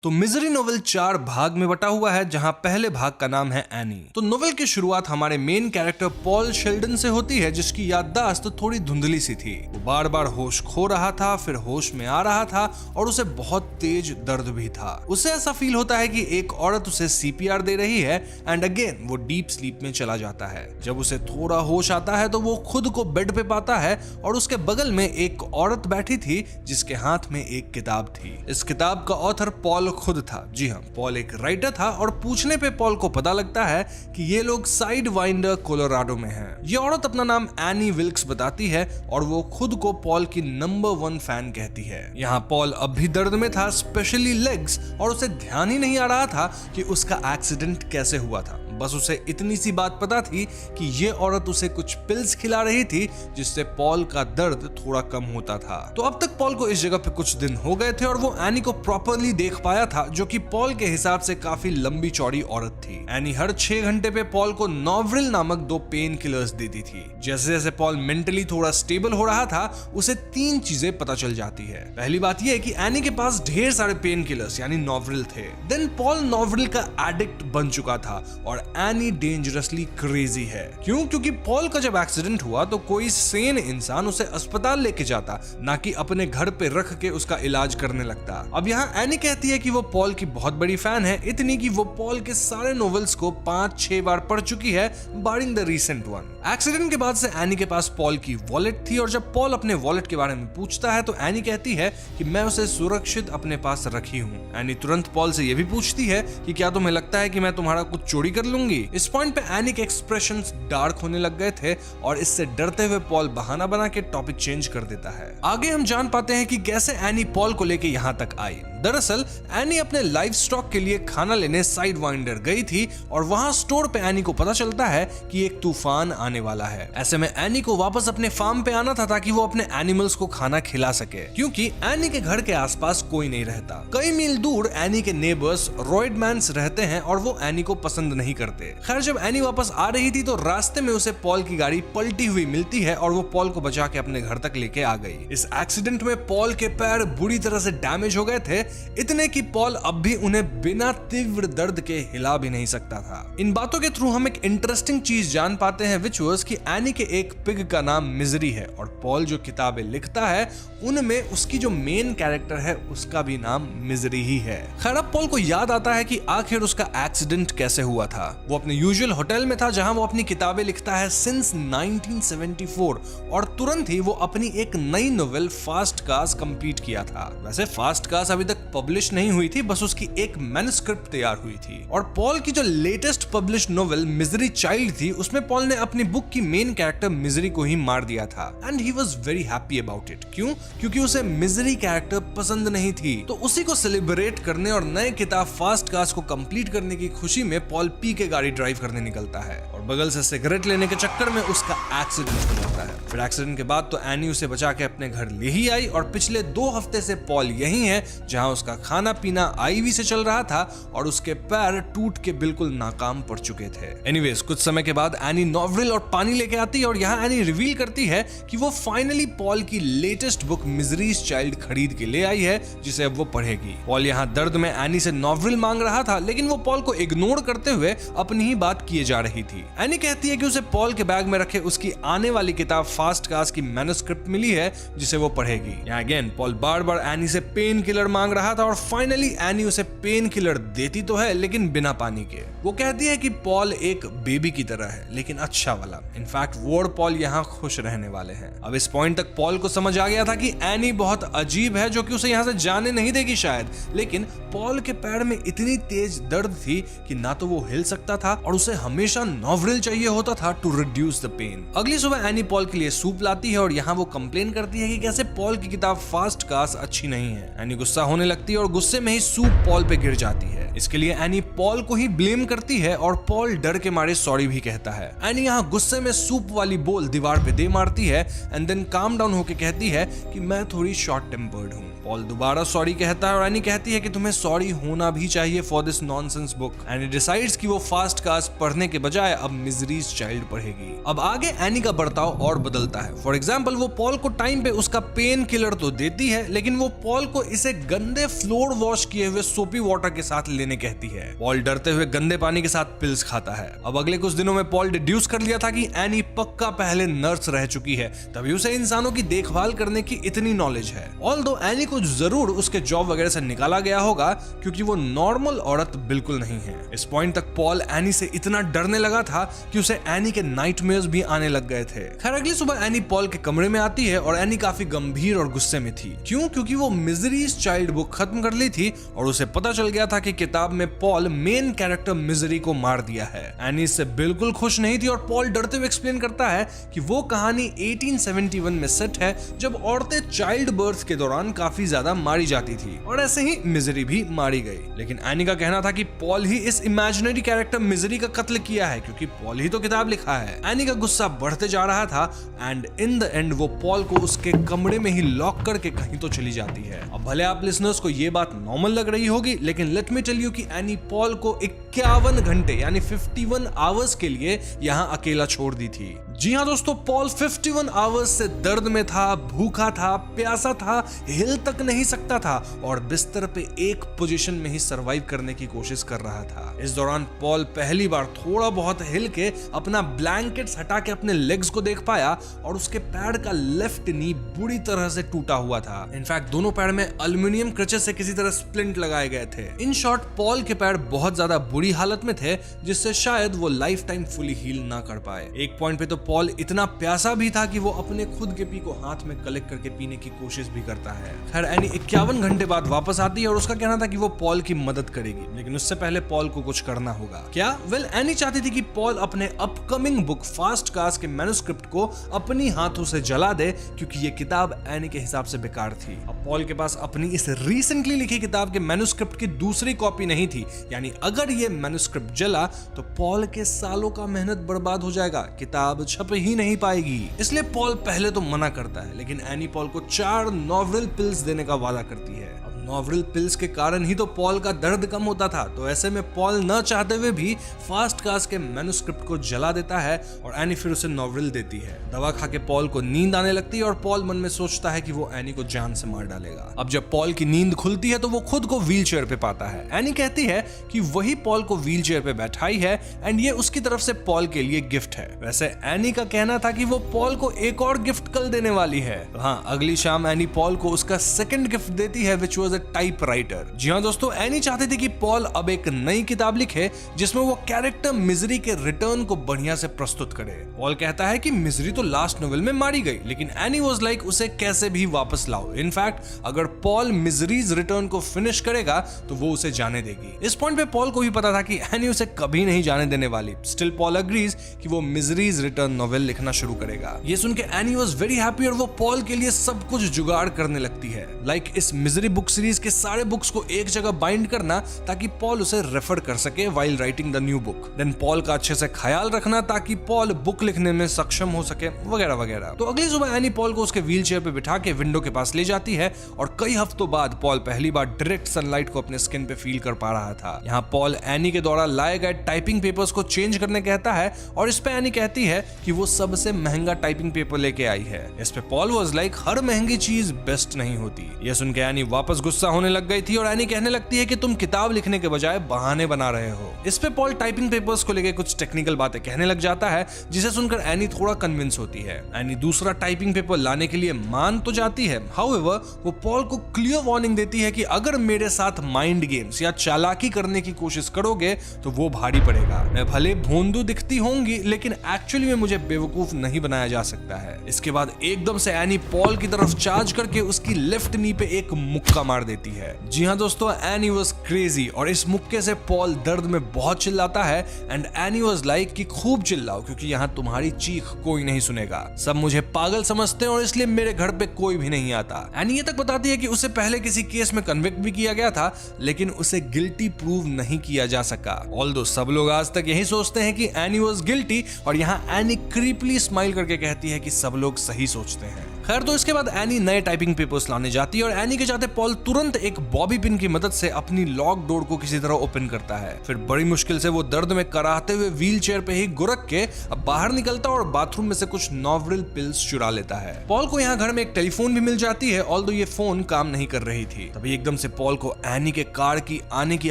तो misery novel 4 भाग में बटा हुआ है, जहां पहले भाग का नाम है एनी। तो नोवेल की शुरुआत हमारे मेन कैरेक्टर पॉल शेल्डन से होती है, जिसकी याददाश्त तो थोड़ी धुंधली सी थी। वो बार बार होश खो रहा था, फिर होश में आ रहा था और उसे बहुत तेज दर्द भी था। उसे ऐसा फील होता है कि एक औरत उसे सीपीआर दे रही है एंड अगेन वो डीप स्लीप में चला जाता है। जब उसे थोड़ा होश आता है तो वो खुद को बेड पे पाता है और उसके बगल में एक औरत बैठी थी जिसके हाथ में एक किताब थी। इस किताब का ऑथर पॉल खुद था। जी हाँ, पॉल एक राइटर था और पूछने पे पॉल को पता लगता है कि ये लोग साइड वाइंडर कोलोराडो में हैं। ये औरत अपना नाम एनी विल्क्स बताती है और वो खुद को पॉल की नंबर 1 फैन कहती है। यहाँ पॉल अब भी दर्द में था, स्पेशली लेग्स, और उसे ध्यान ही नहीं आ रहा था कि उसका एक्सीडेंट कैसे हुआ था। बस उसे इतनी सी बात पता थी कि ये औरत उसे कुछ पिल्स खिला रही थी जिससे पॉल का दर्द थोड़ा कम होता था। तो अब तक पॉल को इस जगह पे कुछ दिन हो गए थे और वो एनी को प्रॉपरली देख पाया था, जो कि पॉल के हिसाब से काफी लंबी चौड़ी औरत थी। एनी हर 6 घंटे पे पॉल को नॉवरिल नामक 2 पेन किलर्स देती थी। जैसे जैसे पॉल मेंटली थोड़ा स्टेबल हो रहा था, उसे 3 चीजें पता चल जाती है। पहली बात यह है कि एनी के पास ढेर सारे पेन किलर्स यानी नॉवरिल थे। देन पॉल नॉवरिल का एडिक्ट बन चुका था और एनी डेंजरसली क्रेजी है। क्यों? क्योंकि पॉल का जब एक्सीडेंट हुआ तो कोई सेन इंसान उसे अस्पताल लेके जाता, ना कि अपने घर पे रख के उसका इलाज करने लगता। अब यहाँ एनी कहती है कि वो पॉल की बहुत बड़ी फैन है, इतनी कि वो पॉल के सारे नॉवेल्स को 5-6 बार पढ़ चुकी है, barring the recent one. Accident के बाद से एनी के पास पॉल की वॉलेट थी और जब पॉल अपने वॉलेट के बारे में पूछता है तो एनी कहती है कि मैं उसे सुरक्षित अपने पास रखी हूँ। एनी तुरंत पॉल से यह भी पूछती है कि क्या तुम्हें लगता है कि मैं तुम्हारा कुछ चोरी कर लूंगी। इस पॉइंट पे एनी के एक्सप्रेशंस डार्क होने लग गए थे और इससे डरते हुए पॉल बहाना बना के टॉपिक चेंज कर देता है। आगे हम जान पाते हैं कि कैसे एनी पॉल को लेके यहाँ तक आई। दरअसल एनी अपने लाइव स्टॉक के लिए खाना लेने साइड वाइंडर गई थी और वहां स्टोर पे एनी को पता चलता है कि एक तूफान आने वाला है। ऐसे में एनी को वापस अपने फार्म पे आना था ताकि वो अपने एनिमल्स को खाना खिला सके, क्योंकि एनी के घर के आसपास कोई नहीं रहता। कई मील दूर एनी के नेबर्स रॉयडमैन्स रहते हैं और वो एनी को पसंद नहीं करते। खैर, जब एनी वापस आ रही थी तो रास्ते में उसे पॉल की गाड़ी पलटी हुई मिलती है और वो पॉल को बचा के अपने घर तक लेके आ गई। इस एक्सीडेंट में पॉल के पैर बुरी तरह से डैमेज हो गए थे, इतने कि पॉल अब भी उन्हें बिना तीव्र दर्द के हिला भी नहीं सकता था। इन बातों के थ्रू हम एक इंटरेस्टिंग चीज जान पाते हैं, विच वाज कि एनी के एक पिग का नाम मिजरी है और पॉल जो किताबें लिखता है उनमें उसकी जो मेन कैरेक्टर है उसका भी नाम मिजरी ही है। खैर, अब पॉल को याद आता है कि आखिर उसका एक्सीडेंट कैसे हुआ था। वो अपने यूजुअल होटल में था जहां वो अपनी किताबें लिखता है सिंस 1974 और तुरंत ही वो अपनी एक नई नोवेल फास्ट कार्स कंप्लीट किया था। वैसे फास्ट कार्स अभी तक पब्लिश नहीं हुई थी, बस उसकी एक मैन्युस्क्रिप्ट तैयार हुई थी। और पॉल की जो latest publish novel misery child थी, उसमें पॉल ने अपनी बुक की मेन कैरेक्टर मिजरी को ही मार दिया था and he was very happy about it. क्यों? क्योंकि उसे मिजरी कैरेक्टर पसंद नहीं थी। तो उसी को सेलिब्रेट करने और नए किताब फास्ट कार्स को कंप्लीट करने की खुशी में पॉल पी के गाड़ी ड्राइव करने निकलता है और बगल से सिगरेट लेने के चक्कर में उसका एक्सीडेंट हो जाता है। फिर एक्सीडेंट के बाद तो एनी उसे बचा के अपने घर ले ही आई और पिछले 2 हफ्ते से पॉल यही है जहां उसका खाना पीना आईवी से चल रहा था और उसके पैर टूट के बिल्कुल नाकाम पड़ चुके थे। एनीवेज, कुछ समय के बाद एनी नॉवरिल और पानी लेके आती है और यहाँ एनी रिवील करती है कि वो फाइनली पॉल की लेटेस्ट बुक मिजरीज चाइल्ड खरीद के ले आई है, जिसे अब वो पढ़ेगी। पॉल यहाँ दर्द में एनी से नॉवरिल मांग रहा था, लेकिन वो पॉल को इग्नोर करते हुए अपनी ही बात किए जा रही थी। एनी कहती है कि उसे पॉल के बैग में रखे उसकी आने वाली किताब फास्ट कार्स की मैन्युस्क्रिप्ट मिली है, जिसे वो पढ़ेगी। यहाँ अगेन पॉल बार बार एनी से पेन किलर मांग रहा था और फाइनली एनी उसे पेन किलर देती तो है, लेकिन बिना पानी के। वो कहती है कि पॉल एक बेबी की तरह है, लेकिन अच्छा वाला। इनफैक्ट वो और पॉल यहाँ खुश रहने वाले हैं। अब इस पॉइंट तक पॉल को समझ आ गया था कि एनी बहुत अजीब है, जो कि उसे यहाँ से जाने नहीं देगी शायद, लेकिन पॉल के पैर में इतनी तेज दर्द थी कि ना तो वो हिल सकता था और उसे हमेशा नॉवरिल चाहिए होता था टू रिड्यूस द पेन। अगली सुबह एनी पॉल के लिए सूप लाती है और यहाँ वो कंप्लेन करती है कि कैसे पॉल की किताब फास्ट कार्स अच्छी नहीं है। एनी गुस्सा होने लगती है और गुस्से में ही सूप पॉल पे गिर जाती है। इसके लिए एनी पॉल को ही ब्लेम करती है और पॉल डर के मारे सॉरी भी कहता है। एनी यहाँ गुस्से में सूप वाली बोल दीवार पे दे मारती है एंड देन काम डाउन होके कहती है कि मैं थोड़ी शॉर्ट टेम्पर्ड हूँ। पॉल दोबारा सॉरी कहता है और एनी कहती है कि तुम्हें सॉरी होना भी चाहिए for this nonsense book. Any decides कि वो फास्ट कास्ट पढ़ने के बजाय अब मिजरीज चाइल्ड पढ़ेगी। अब आगे एनी का बर्ताव और बदलता है। फॉर एग्जाम्पल वो पॉल को टाइम पे उसका पेन किलर तो देती है, लेकिन वो पॉल को इसे गंदे फ्लोर वॉश किए हुए सोपी वाटर के साथ लेने कहती है। पॉल डरते हुए गंदे पानी के साथ पिल्स खाता है। अब अगले कुछ दिनों में पॉल डिड्यूस कर लिया था कि एनी पक्का पहले नर्स रह चुकी है, तभी उसे इंसानों की देखभाल करने की इतनी नॉलेज है। ऑल्दो एनी को जरूर उसके जॉब वगैरह से निकाला गया होगा क्योंकि वो नॉर्मल औरत बिल्कुल नहीं है। इस पॉइंट तक पॉल एनी से इतना डरने लगा था कि उसे एनी के नाइटमेयर्स भी आने लग गए थे। खैर अगली सुबह एनी पॉल के कमरे में आती है और एनी काफी गंभीर और गुस्से में थी। क्यों? क्योंकि वो मिजरीज चाइल्ड बुक खत्म कर ली थी और उसे पता चल गया था कि किताब में पॉल मेन कैरेक्टर मिजरी को मार दिया है। एनी इससे बिल्कुल खुश नहीं थी और पॉल डरते हुए एक्सप्लेन करता है कि वो कहानी 1871 में सेट है जब औरतें चाइल्ड बर्थ के दौरान काफी ज्यादा मारी जाती थी और ऐसे ही मिजरी भी मारी गई। लेकिन एनी का कहना था कि पॉल ही इस इमेजिनरी कैरेक्टर मिजरी का कत्ल किया है क्योंकि पॉल ही तो किताब लिखा है। एनी का गुस्सा बढ़ते जा रहा था एंड इन द एंड वो पॉल को उसके कमरे में ही लॉक करके कहीं तो चली जाती है। अब भले आप लिसनर्स को ये बात नॉर्मल लग रही होगी, लेकिन लेट मी टेल यू कि एनी पॉल को 51 घंटे यानी 51 आवर्स के लिए यहां अकेला छोड़ दी थी। जी हाँ दोस्तों, पॉल 51 आवर्स से दर्द में था, भूखा था, प्यासा था, हिल तक नहीं सकता था और बिस्तर पे एक पोजीशन में ही सरवाइव करने की कोशिश कर रहा था। इस दौरान पॉल पहली बार थोड़ा बहुत हिल के अपना ब्लैंकेट्स हटा के अपने लेग्स को देख पाया और उसके पैर का लेफ्ट नी बुरी तरह से टूटा हुआ था। इनफैक्ट दोनों पैर में एल्युमिनियम क्रचेस से किसी तरह स्प्लिंट लगाए गए थे। इन शॉर्ट पॉल के पैर बहुत ज्यादा बुरी हालत में थे जिससे शायद वो लाइफ टाइम फुली हील ना कर पाए। एक पॉइंट पे तो पॉल इतना प्यासा भी था कि वो अपने खुद के पी को हाथ में कलेक्ट करके पीने की कोशिश भी करता है। खैर एनी 51 घंटे बाद वापस आती है और उसका कहना था कि वो पॉल की मदद करेगी, लेकिन उससे पहले पॉल को कुछ करना होगा। क्या? वेल एनी चाहती थी कि पॉल अपने अपकमिंग बुक फास्ट कास्ट के मैन्युस्क्रिप्ट को अपनी हाथों से जला दे क्योंकि ये किताब एनी के हिसाब से बेकार थी। अब पॉल के पास अपनी इस रिसेंटली लिखी किताब के मैन्युस्क्रिप्ट की दूसरी कॉपी नहीं थी, यानी अगर ये मैन्युस्क्रिप्ट जला तो पॉल के सालों का मेहनत बर्बाद हो जाएगा, किताब छप ही नहीं पाएगी। इसलिए पॉल पहले तो मना करता है, लेकिन एनी पॉल को 4 नॉवरल पिल्स देने का वादा करती है। नॉवरल पिल्स के कारण ही तो पॉल का दर्द कम होता था, तो ऐसे में पॉल न चाहते हुए भी फास्ट कास्ट के मैन्युस्क्रिप्ट को जला देता है और एनी फिर उसे नॉवरल देती है। दवा खा के पॉल को नींद आने लगती है और पॉल मन में सोचता है कि वो एनी को जान से मार डालेगा। अब जब पॉल की नींद खुलती है तो वो खुद को व्हील चेयर पे पाता है। एनी कहती है कि वही पॉल को व्हील चेयर पे बैठाई है एंड ये उसकी तरफ से पॉल के लिए गिफ्ट है। वैसे एनी का कहना था कि वो पॉल को एक और गिफ्ट कल देने वाली है। हाँ, अगली शाम एनी पॉल को उसका सेकंड गिफ्ट देती है विच वाज टाइपराइटर। जी हाँ दोस्तों, एनी चाहती थी कि पॉल अब एक नई किताब लिखे जिसमें वो कैरेक्टर मिजरी के रिटर्न को बढ़िया से प्रस्तुत करे। पॉल कहता है कि मिजरी तो लास्ट नोवेल में मारी गई, लेकिन एनी वाज लाइक उसे कैसे भी वापस लाओ। इनफैक्ट अगर पॉल मिजरीज रिटर्न को फिनिश करेगा तो वो उसे जाने देगी। इस पॉइंट पे पॉल को भी पता था कि एनी उसे कभी नहीं जाने देने वाली। स्टिल पॉल अग्रीज कि वो मिजरीज रिटर्न नोवेल लिखना शुरू करेगा। ये सुन के एनी वाज वेरी हैप्पी और वो पॉल के लिए सब कुछ जुगाड़ करने लगती है। लाइक इस मिजरी बुक सीरीज के सारे बुक्स को एक जगह बाइंड करना ताकि पॉल उसे रेफर कर सके while writing the new book. Then Paul का अच्छे से ख्याल रखना ताकि पॉल बुक लिखने में सक्षम हो सके, वगैरह वगैरह। तो अगली सुबह एनी पॉल को उसके व्हील चेयर पे बिठा के विंडो के पास ले जाती है और कई हफ्तों बाद पॉल पहली बार डायरेक्ट सनलाइट को अपने स्किन पे फील कर पा रहा था। यहाँ पॉल एनी के द्वारा लाए गए टाइपिंग पेपर्स को चेंज करने कहता है और इस पे एनी कहती है कि वो सबसे महंगा टाइपिंग पेपर लेके आई है। इस पे पॉल वाज लाइक हर महंगी चीज बेस्ट नहीं होती। ये सुन के एनी वापस गुस्सा होने लग गई थी और एनी कहने लगती है कि तुम किताब लिखने के बजाय बहाने बना रहे हो। इस पे पॉल टाइपिंग पेपर्स को लेके कुछ टेक्निकल बातें कहने लग जाता है जिसे सुनकर एनी थोड़ा कन्विंस होती है। एनी दूसरा टाइपिंग पेपर लाने के लिए मान तो जाती है, हाउएवर वो पॉल को क्लियर वार्निंग देती है कि अगर मेरे साथ माइंड गेम्स या चालाकी करने की कोशिश करोगे तो वो भारी पड़ेगा। मैं भले भोंदू दिखती होंगी लेकिन एक्चुअली में मुझे बेवकूफ नहीं बनाया जा सकता है। इसके बाद एकदम से एनी पॉल की तरफ चार्ज करके उसकी लेफ्ट नी पे एक मुक्का मार देती है। जी हाँ दोस्तों, एनी वाज क्रेजी और इस मुक्के से पॉल दर्द में बहुत चिल्लाता है एंड एनी वाज लाइक कि खूब चिल्लाओ क्योंकि यहाँ तुम्हारी चीख कोई नहीं सुनेगा। सब मुझे पागल समझते हैं और इसलिए मेरे घर पे कोई भी नहीं आता। एनी ये तक बताती है कि उसे पहले किसी केस में कन्विक्ट भी किया गया था लेकिन उसे गिल्टी प्रूव नहीं किया जा सका। ऑल्दो सब लोग आज तक यही सोचते हैं कि एनी वाज गिल्टी और यहाँ एनी क्रीपली स्माइल करके कहती है कि सब लोग सही सोचते हैं। खैर तो इसके बाद एनी नए टाइपिंग पेपर्स लाने जाती है और एनी के जाते पॉल तुरंत एक बॉबी पिन की मदद से अपनी लॉक डोर को किसी तरह ओपन करता है। फिर बड़ी मुश्किल से वो दर्द में कराहते हुए व्हील चेयर पे ही गुरक के अब बाहर निकलता और बाथरूम में से कुछ नॉवरल पिल्स चुरा लेता है। पॉल को यहाँ घर में एक टेलीफोन भी मिल जाती है, ऑल्दो ये फोन काम नहीं कर रही थी। तभी एकदम से पॉल को एनी के कार की आने की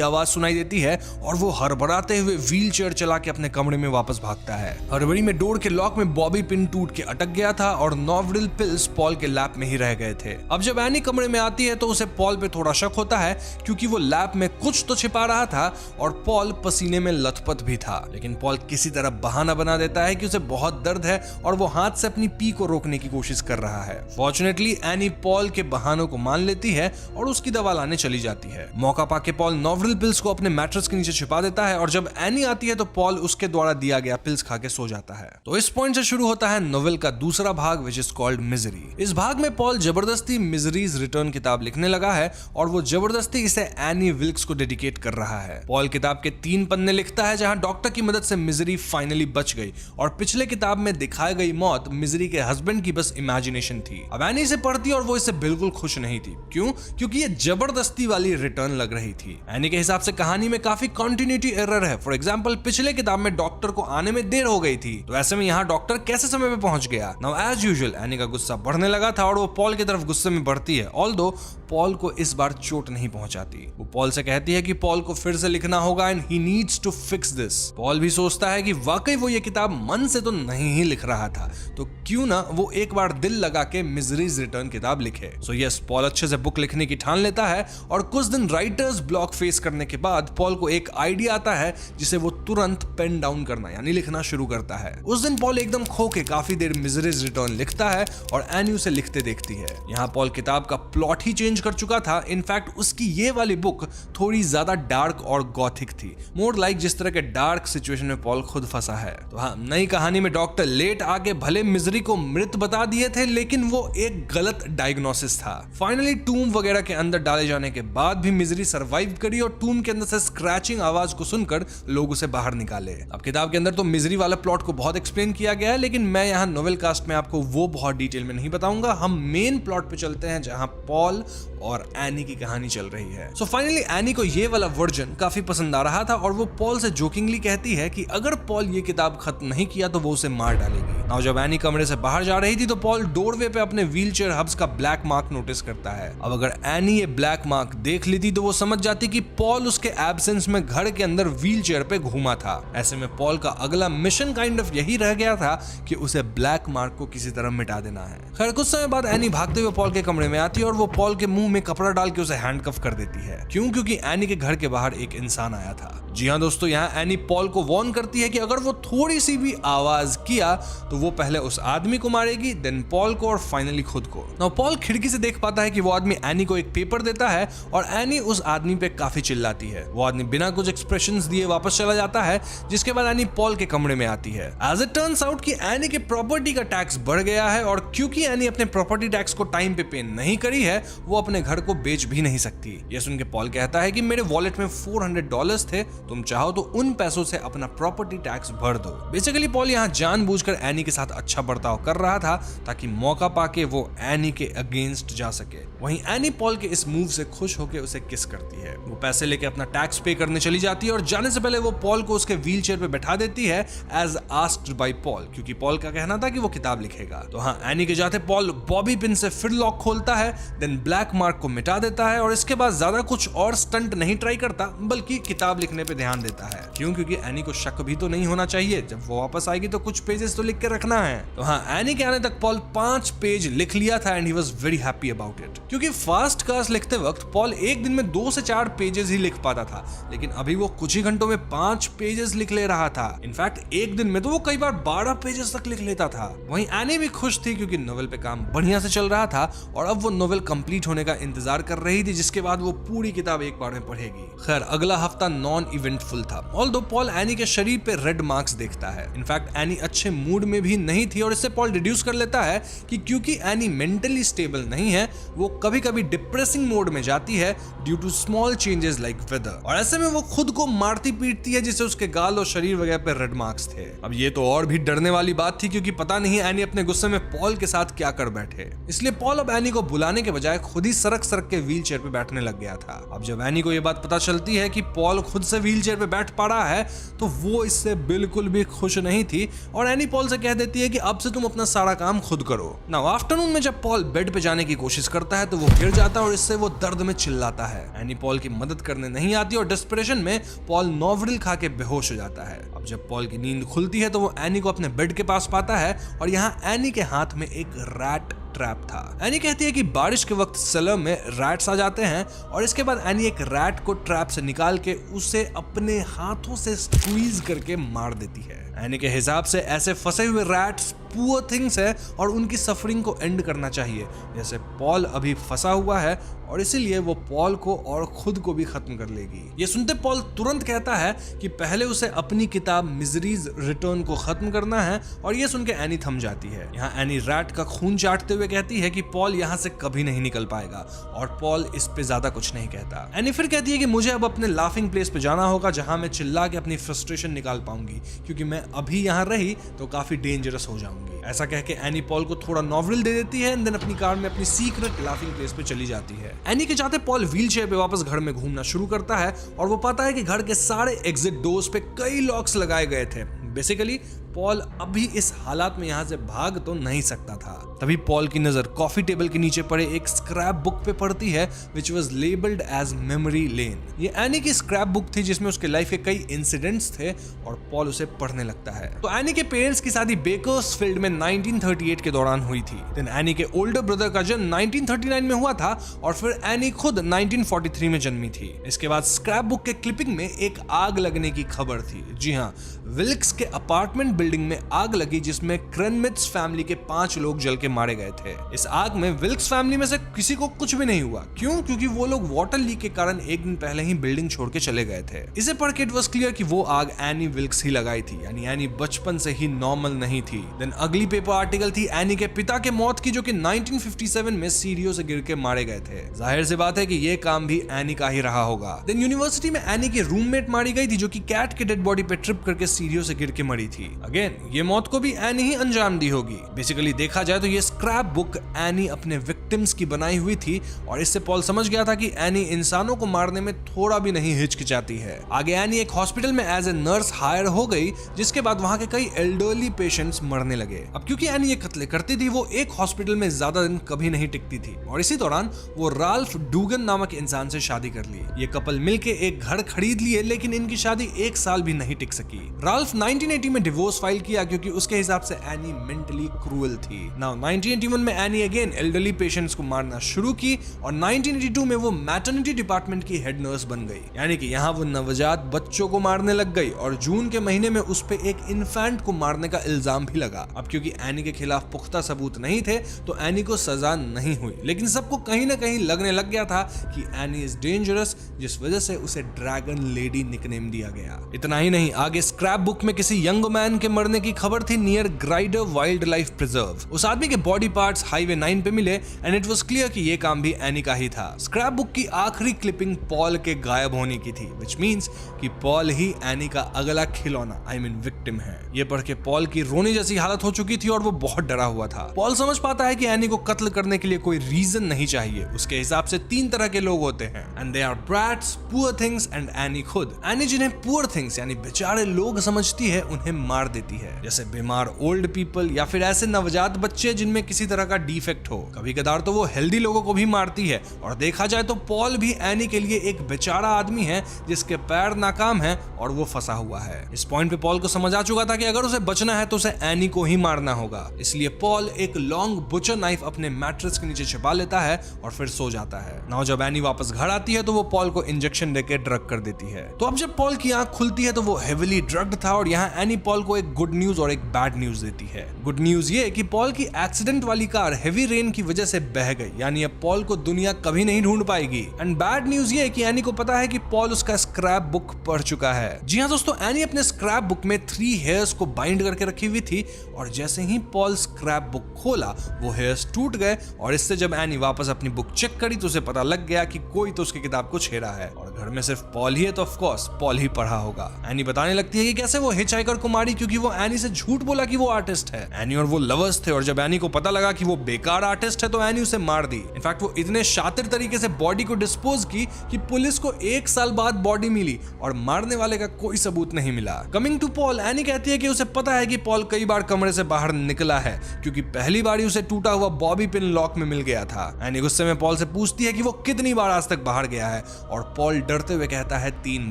आवाज सुनाई देती है और वो हड़बड़ाते हुए व्हील चेयर चला के अपने कमरे में वापस भागता है। हड़बड़ी में डोर के लॉक में बॉबी पिन टूट के अटक गया था और नॉवरल पिल्स पॉल के लैप में ही रह गए थे। अब जब एनी कमरे में आती है तो उसे पॉल पे थोड़ा शक होता है क्योंकि वो लैप में कुछ तो छिपा रहा था और पॉल पसीने में लथपथ भी था। लेकिन पॉल किसी तरह बहाना बना देता है कि उसे बहुत दर्द है और वो हाथ से अपनी पी को रोकने की कोशिश कर रहा है। फॉर्चुनेटली एनी पॉल के बहानों को मान लेती है और उसकी दवा लाने चली जाती है। मौका पाके पॉल नॉवरल पिल्स को अपने मैट्रेस के नीचे छिपा देता है और जब एनी आती है तो पॉल उसके द्वारा दिया गया पिल्स खा के सो जाता है। तो इस पॉइंट से शुरू होता है नोवेल का दूसरा भाग विच इज कॉल्ड मिजरी। इस भाग में पॉल जबरदस्ती मिजरीज रिटर्न किताब लिखने लगा है और वो जबरदस्ती इसे एनी विल्क्स को डेडिकेट कर रहा है। पॉल किताब के 3 पन्ने लिखता है जहां डॉक्टर की मदद से मिजरी फाइनली बच गई और पिछले किताब में दिखाई गई मौत मिजरी के हस्बैंड की बस इमेजिनेशन थी। अब एनी इसे पढ़ती और वो इससे बिल्कुल खुश नहीं थी। क्यों? क्योंकि ये जबरदस्ती वाली रिटर्न लग रही थी। एनी के हिसाब से कहानी में काफी कंटिन्यूटी एरर है। फॉर एग्जांपल पिछले किताब में डॉक्टर को आने में देर हो गई थी, तो ऐसे में यहाँ डॉक्टर कैसे समय पे पहुंच गया? नाउ एज यूजुअल एनी का गुस्सा बढ़ने लगा था और वो पॉल की तरफ गुस्से में बढ़ती है, ऑल्दो पॉल को इस बार चोट नहीं पहुंचाती। वो पॉल से कहती है कि पॉल को फिर से लिखना होगा and he needs to fix this. Paul भी सोचता है कि वाकई वो ये किताब मन से तो नहीं ही लिख रहा था, तो क्यों ना वो एक बार दिल लगा के मिजरीज रिटर्न किताब लिखे। सो यस, पॉल अच्छे से बुक लिखने की ठान लेता है और कुछ दिन राइटर्स ब्लॉक फेस करने के बाद पॉल को एक आइडिया आता है जिसे वो तुरंत पेन डाउन करना यानी लिखना शुरू करता है। उस दिन पॉल एकदम खो के काफी देर मिजरीज रिटर्न लिखता है और एनी उसे लिखते देखती है। यहाँ पॉल किताब का प्लॉट ही चेंज कर चुका था। इनफैक्ट उसकी ये वाली बुक थोड़ी ज्यादा डार्क और गॉथिक थी, मोर लाइक जिस तरह के डार्क सिचुएशन में पॉल खुद फंसा है। तो हाँ, नई कहानी में डॉक्टर लेट आके भले मिजरी को मृत बता दिए थे लेकिन वो एक गलत डायग्नोसिस था। फाइनली टूम वगैरह के अंदर डाले जाने के बाद भी मिजरी सरवाइव करी और टूम के अंदर से स्क्रैचिंग आवाज को सुनकर लोग उसे बाहर निकाले। अब किताब के अंदर तो मिजरी वाला प्लॉट को बहुत एक्सप्लेन किया गया है लेकिन मैं यहाँ नोवेल कास्ट में आपको वो बहुत डिटेल में नहीं बताऊंगा। हम मेन प्लॉट पे चलते हैं जहां पॉल और एनी की कहानी चल रही है। सो फाइनली एनी को ये वाला वर्जन काफी पसंद आ रहा था और वो पॉल से जोकिंगली कहती है कि अगर पॉल ये किताब खत्म नहीं किया तो वो उसे मार डालेगी। नाउ जब एनी कमरे से बाहर जा रही थी तो पॉल डोरवे पे अपने व्हीलचेयर हब्स का ब्लैक मार्क नोटिस करता है। अब अगर एनी ये ब्लैक मार्क देख लेती तो वो समझ जाती कि पॉल उसके एब्सेंस में घर के अंदर व्हीलचेयर पे घूमा था। ऐसे में पॉल का अगला मिशन काइंड ऑफ यही रह गया था कि उसे ब्लैक मार्क को किसी तरह मिटा देना है। खैर कुछ समय बाद एनी भागते हुए पॉल के कमरे में आती है और वो पॉल के मुंह में कपड़ा डाल के उसे हैंडकफ कर देती है। क्यों? क्योंकि एनी के घर के बाहर एक इंसान आया था। जी हाँ दोस्तों, यहाँ एनी पॉल को वार्न करती है कि अगर वो थोड़ी सी भी आवाज किया तो वो पहले उस आदमी को मारेगी, देन पॉल को और फाइनली खुद को। नाउ पॉल खिड़की से देख पाता है कि वो आदमी एनी को एक पेपर देता है और एनी उस आदमी पे काफी चिल्लाती है। वो आदमी बिना कुछ एक्सप्रेशंस दिए वापस चला जाता है, जिसके बाद एनी पॉल के कमरे में आती है। एज इट टर्न्स आउट कि एनी के प्रॉपर्टी का टैक्स बढ़ गया है और क्योंकि एनी अपने प्रॉपर्टी टैक्स को टाइम पे पे नहीं करी है, वो अपने घर को बेच भी नहीं सकती। ये सुन के पॉल कहता है कि मेरे वॉलेट में $400 थे, तुम चाहो तो उन पैसों से अपना प्रॉपर्टी टैक्स भर दो। बेसिकली पॉल यहाँ जानबूझकर एनी के साथ अच्छा बर्ताव कर रहा था ताकि मौका पाके वो एनी के अगेंस्ट जा सके। वहीं एनी पॉल के इस मूव से खुश होकर उसे किस करती है। वो पैसे लेके अपना टैक्स पे करने चली जाती है और जाने से पहले वो पॉल को उसके व्हीलचेयर पे बैठा देती है एज आस्क्ड बाय पॉल, क्योंकि पॉल का कहना था कि वो किताब लिखेगा। तो हाँ, एनी के जाते पॉल बॉबी पिन से फिर लॉक खोलता है, देन ब्लैक मार्क को मिटा देता है और इसके बाद ज्यादा कुछ और स्टंट नहीं ट्राई करता बल्कि किताब लिखने पे ध्यान देता है। क्यों? क्योंकि एनी को शक भी तो नहीं होना चाहिए, जब वो वापस आएगी तो कुछ पेजेस तो लिख के रखना है। तो हाँ, एनी के आने तक पॉल 5 पेज लिख लिया था and he was very happy about it. क्योंकि फास्ट कास्ट लिखते वक्त पॉल एक दिन में 2 से 4 पेजेस ही लिख पाता था, लेकिन अभी वो कुछ ही घंटों में 5 पेजेस लिख ले रहा था। इनफैक्ट एक दिन में तो वो कई बार 12 पेजेस तक लिख लेता था। वहीं एनी भी खुश थी क्योंकि नोवेल पे काम बढ़िया से चल रहा था और अब वो नोवेल कंप्लीट होने का इंतजार कर रही थी, जिसके बाद वो पूरी किताब एक बार में पढ़ेगी। खैर अगला हफ्ता नॉन इवेंटफुल था। ऑल्दो पॉल एनी के शरीर पे रेड मार्क्स देखता है। इनफैक्ट एनी अच्छे मूड में भी नहीं थी और इससे पॉल डिड्यूस कर लेता है कि क्योंकि एनी मेंटली स्टेबल नहीं है, वो कभी कभी डिप्रेसिंग मोड में जाती है due to small changes like weather, और ऐसे में वो खुद को मारती पीटती है जिससे उसके गाल और शरीर वगैरह पे रेड मार्क्स थे। अब ये तो और भी डरने वाली बात थी क्योंकि पता नहीं एनी अपने गुस्से में पॉल के साथ क्या कर बैठे। इसलिए पॉल अब एनी को बुलाने के बजाय खुद ही सरक सरक के व्हील चेयर पे बैठने लग गया था। अब जब एनी को यह बात पता चलती है कि पॉल खुद से व्हील चेयर पे बैठ पा रहा है तो वो इससे बिल्कुल भी खुश नहीं थी और एनी पॉल से कह देती है कि अब से तुम अपना सारा काम खुद करो। नाउ आफ्टरनून में जब पॉल बेड पे जाने की कोशिश करता है तो वो गिर जाता है और इससे वो दर्द में चिल्लाता है। एनी पॉल की मदद करने नहीं आती और डेस्परेशन में पॉल नोवरिल खा के बेहोश हो जाता है। अब जब पॉल की नींद खुलती है तो वो एनी को अपने बेड के पास पाता है और यहाँ एनी के हाथ में एक रैट ट्रैप था। एनी कहती है कि बारिश के वक्त सेलर में रैट्स आ जाते हैं और इसके बाद एनी एक रैट को ट्रैप से निकाल के उसे अपने हाथों से स्क्वीज करके मार देती है। एनी के हिसाब से ऐसे फंसे हुए रैट्स पुअर थिंग्स है और उनकी सफरिंग को एंड करना चाहिए। जैसे पॉल अभी फंसा हुआ है और इसीलिए वो पॉल को और खुद को भी खत्म कर लेगी। ये सुनते पॉल तुरंत कहता है कि पहले उसे अपनी किताब मिजरीज रिटर्न को खत्म करना है और ये सुन के एनी थम जाती है। यहाँ एनी रैट का खून चाटते हुए कहती है कि पॉल यहाँ से कभी नहीं निकल पाएगा और पॉल इस पे ज्यादा कुछ नहीं कहता। एनी फिर कहती है कि मुझे अब अपने लाफिंग प्लेस पे जाना होगा जहां मैं चिल्ला के अपनी फ्रस्ट्रेशन निकाल पाऊंगी क्योंकि मैं अभी यहाँ रही तो काफी डेंजरस हो जाऊंगी। ऐसा कह के एनी पॉल को थोड़ा नोवरिल दे देती है एंड देन अपनी कार में अपनी सीक्रेट लाफिंग प्लेस पे चली जाती है। एनी के जाते पॉल व्हील चेयर पे वापस घर में घूमना शुरू करता है और वो पाता है कि घर के सारे एग्जिट डोर्स पे कई लॉक्स लगाए गए थे। बेसिकली पॉल अभी इस हालात में यहाँ से भाग तो नहीं सकता था। तभी पॉल की नजर कॉफी टेबल के नीचे पड़े एक स्क्रैप बुक पे पड़ती है which was labelled as memory lane. ये एनी की स्क्रैप बुक थी जिसमें उसके लाइफ के कई इंसिडेंट्स थे और पॉल उसे पढ़ने लगता है। तो एनी के पेरेंट्स की शादी बेकर्सफील्ड में 1938 के दौरान हुई थी। देन एनी के ओल्डर ब्रदर का जन्म 1939 में हुआ था और फिर एनी खुद 1943 में जन्मी थी। इसके बाद स्क्रैप बुक के क्लिपिंग में एक आग लगने की खबर थी। जी हाँ, विल्क्स के अपार्टमेंट बिल्डिंग में आग लगी जिसमें क्रेनमिट्स फैमिली के 5 लोग जल के मारे गए थे। इस आग में विल्क्स फैमिली में से किसी को कुछ भी नहीं हुआ। क्यों? क्योंकि वो लोग वाटर लीक के कारण एक दिन पहले ही बिल्डिंग छोड़ के चले गए थे। इसे पढ़ के इट वाज क्लियर कि वो आग एनी विल्क्स ही लगाई थी, यानी एनी बचपन से ही नॉर्मल नहीं थी। देन अगली पेपर आर्टिकल थी एनी के पिता के मौत की जो कि 1957 में सीढ़ियों से गिर के मारे गए थे। जाहिर सी बात है कि ये काम भी एनी का ही रहा होगा। देन यूनिवर्सिटी में एनी की रूममेट मारी गई थी जो कि कैट के डेड बॉडी पे ट्रिप करके सीढ़ियों से गिर के मरी थी। अगेन ये मौत को भी एनी ही अंजाम दी होगी। बेसिकली देखा जाए तो ये स्क्रैप बुक एनी अपने विक्टिम्स की बनाई हुई थी और इससे पॉल समझ गया था कि एनी इंसानों को मारने में थोड़ा भी नहीं हिचकिचाती है। आगे एनी एक हॉस्पिटल में एज ए नर्स हायर हो गई जिसके बाद वहां के कई एल्डरली पेशेंट्स मरने लगे। अब क्योंकि एनी ये कत्ले करती थी वो एक हॉस्पिटल में ज्यादा दिन कभी नहीं टिकती थी और इसी दौरान वो राल्फ डूगन नामक इंसान से शादी कर ली। ये कपल मिलके एक घर खरीद लिए लेकिन इनकी शादी 1 साल भी नहीं टिक सकी। राल्फ 1980 में डिवोर्स फाइल किया क्योंकि उसके हिसाब से एनी मेंटली क्रूअल थी। नाउ 1981 में एनी अगेन एल्डरली पेशेंट्स को मारना शुरू की और 1982 में वो मैटरनिटी डिपार्टमेंट की हेड नर्स बन गई, यानी कि यहाँ वो नवजात बच्चों को मारने लग गई और जून के महीने में उस पे एक इन्फेंट को मारने का इल्जाम भी लगा। अब क्योंकि एनी के खिलाफ पुख्ता सबूत नहीं थे तो एनी को सजा नहीं हुई, लेकिन सबको कहीं ना कहीं लगने लग गया था कि एनी इज डेंजरस, जिस वजह से उसे ड्रैगन लेडी निकनेम दिया गया। इतना ही नहीं, आगे स्क्रैप बुक में किसी यंग मैन के मरने की खबर थी near glider wild life preserve. उस आदमी के बॉडी पार्ट्स हाईवे 9 पे मिले एंड इट वाज क्लियर कि ये काम भी एनी का ही था। स्क्रैप बुक की आखिरी क्लिपिंग पॉल के गायब होने की थी, व्हिच मींस कि पॉल ही एनी का अगला खिलौना विक्टिम है। ये पढ़ के पॉल की रोने जैसी हालत हो चुकी थी और वो बहुत डरा हुआ था। पॉल समझ पाता है कि एनी को कत्ल करने के लिए कोई रीजन नहीं चाहिए। उसके हिसाब से 3 तरह के लोग होते हैं and they are brats, poor things and Annie खुद। एनी जिन्हें पुअर थिंग्स यानी बेचारे लोग समझती है उन्हें मार देती है, जैसे बीमार ओल्ड पीपल या फिर ऐसे नवजात बच्चे जिनमें किसी तरह का डिफेक्ट हो। कभी कदार तो वो हेल्दी लोगों को भी मारती है और देखा जाए तो पॉल भी एनी के लिए एक बेचारा आदमी है जिसके पैर नाकाम है और वो फंसा हुआ है। इस पॉइंट पे पॉल को समझ आ चुका था कि अगर उसे बचना है तो उसे एनी को ही मारना होगा। इसलिए पॉल एक लॉन्ग बुचर नाइफ अपने मैट्रेस के नीचे छिपा लेता है और फिर सो जाता है। नाउ जब एनी वापस घर आती है तो वो पॉल को इंजेक्शन देके ड्रग कर देती है। तो अब जब पॉल की आंख खुलती है तो वो हेविली ड्रग्ड था और यहाँ एनी पॉल को एक एक गुड न्यूज और एक बैड न्यूज देती है। गुड न्यूज ये कि पॉल की एक्सीडेंट वाली कार हेवी रेन की वजह से बह गई, यानी अब पॉल को दुनिया कभी नहीं ढूंढ पाएगी। एंड बैड न्यूज ये कि एनी को पता है कि पॉल उसका स्क्रैप बुक पढ़ चुका है। जी हाँ दोस्तों, एनी अपने स्क्रैप बुक में 3 हेयर्स को बाइंड करके रखी हुई थी और जैसे ही पॉल स्क्रैप बुक खोला वो हेयर्स टूट गए और इससे जब एनी वापस अपनी बुक चेक करी तो उसे पता लग गया कि कोई तो उसकी किताब को छेड़ा है और घर में सिर्फ पॉल ही है तो ऑफ कोर्स पॉल ही पढ़ा होगा। एनी बताने लगती है कि कैसे वो हिचहाइकर को मारी क्योंकि वो एनी से झूठ बोला कि वो आर्टिस्ट है। एनी और वो लवर्स थे और जब एनी को पता लगा कि वो बेकार आर्टिस्ट है तो एनी उसे मार दी। इनफैक्ट वो इतने शातिर तरीके से बॉडी को डिस्पोज की कि पुलिस को 1 साल बाद बॉडी मिली और मारने वाले का कोई सबूत नहीं मिला। कमिंग टू पॉल, एनी कहती है कि उसे पता है कि पॉल कई बार कमरे से बाहर निकला है क्योंकि पहली बार ही उसे टूटा हुआ बॉबी पिन लॉक में मिल गया था। एनी गुस्से में पॉल से पूछती है कि वो कितनी बार आज तक बाहर गया है और पॉल डरते हुए कहता है 3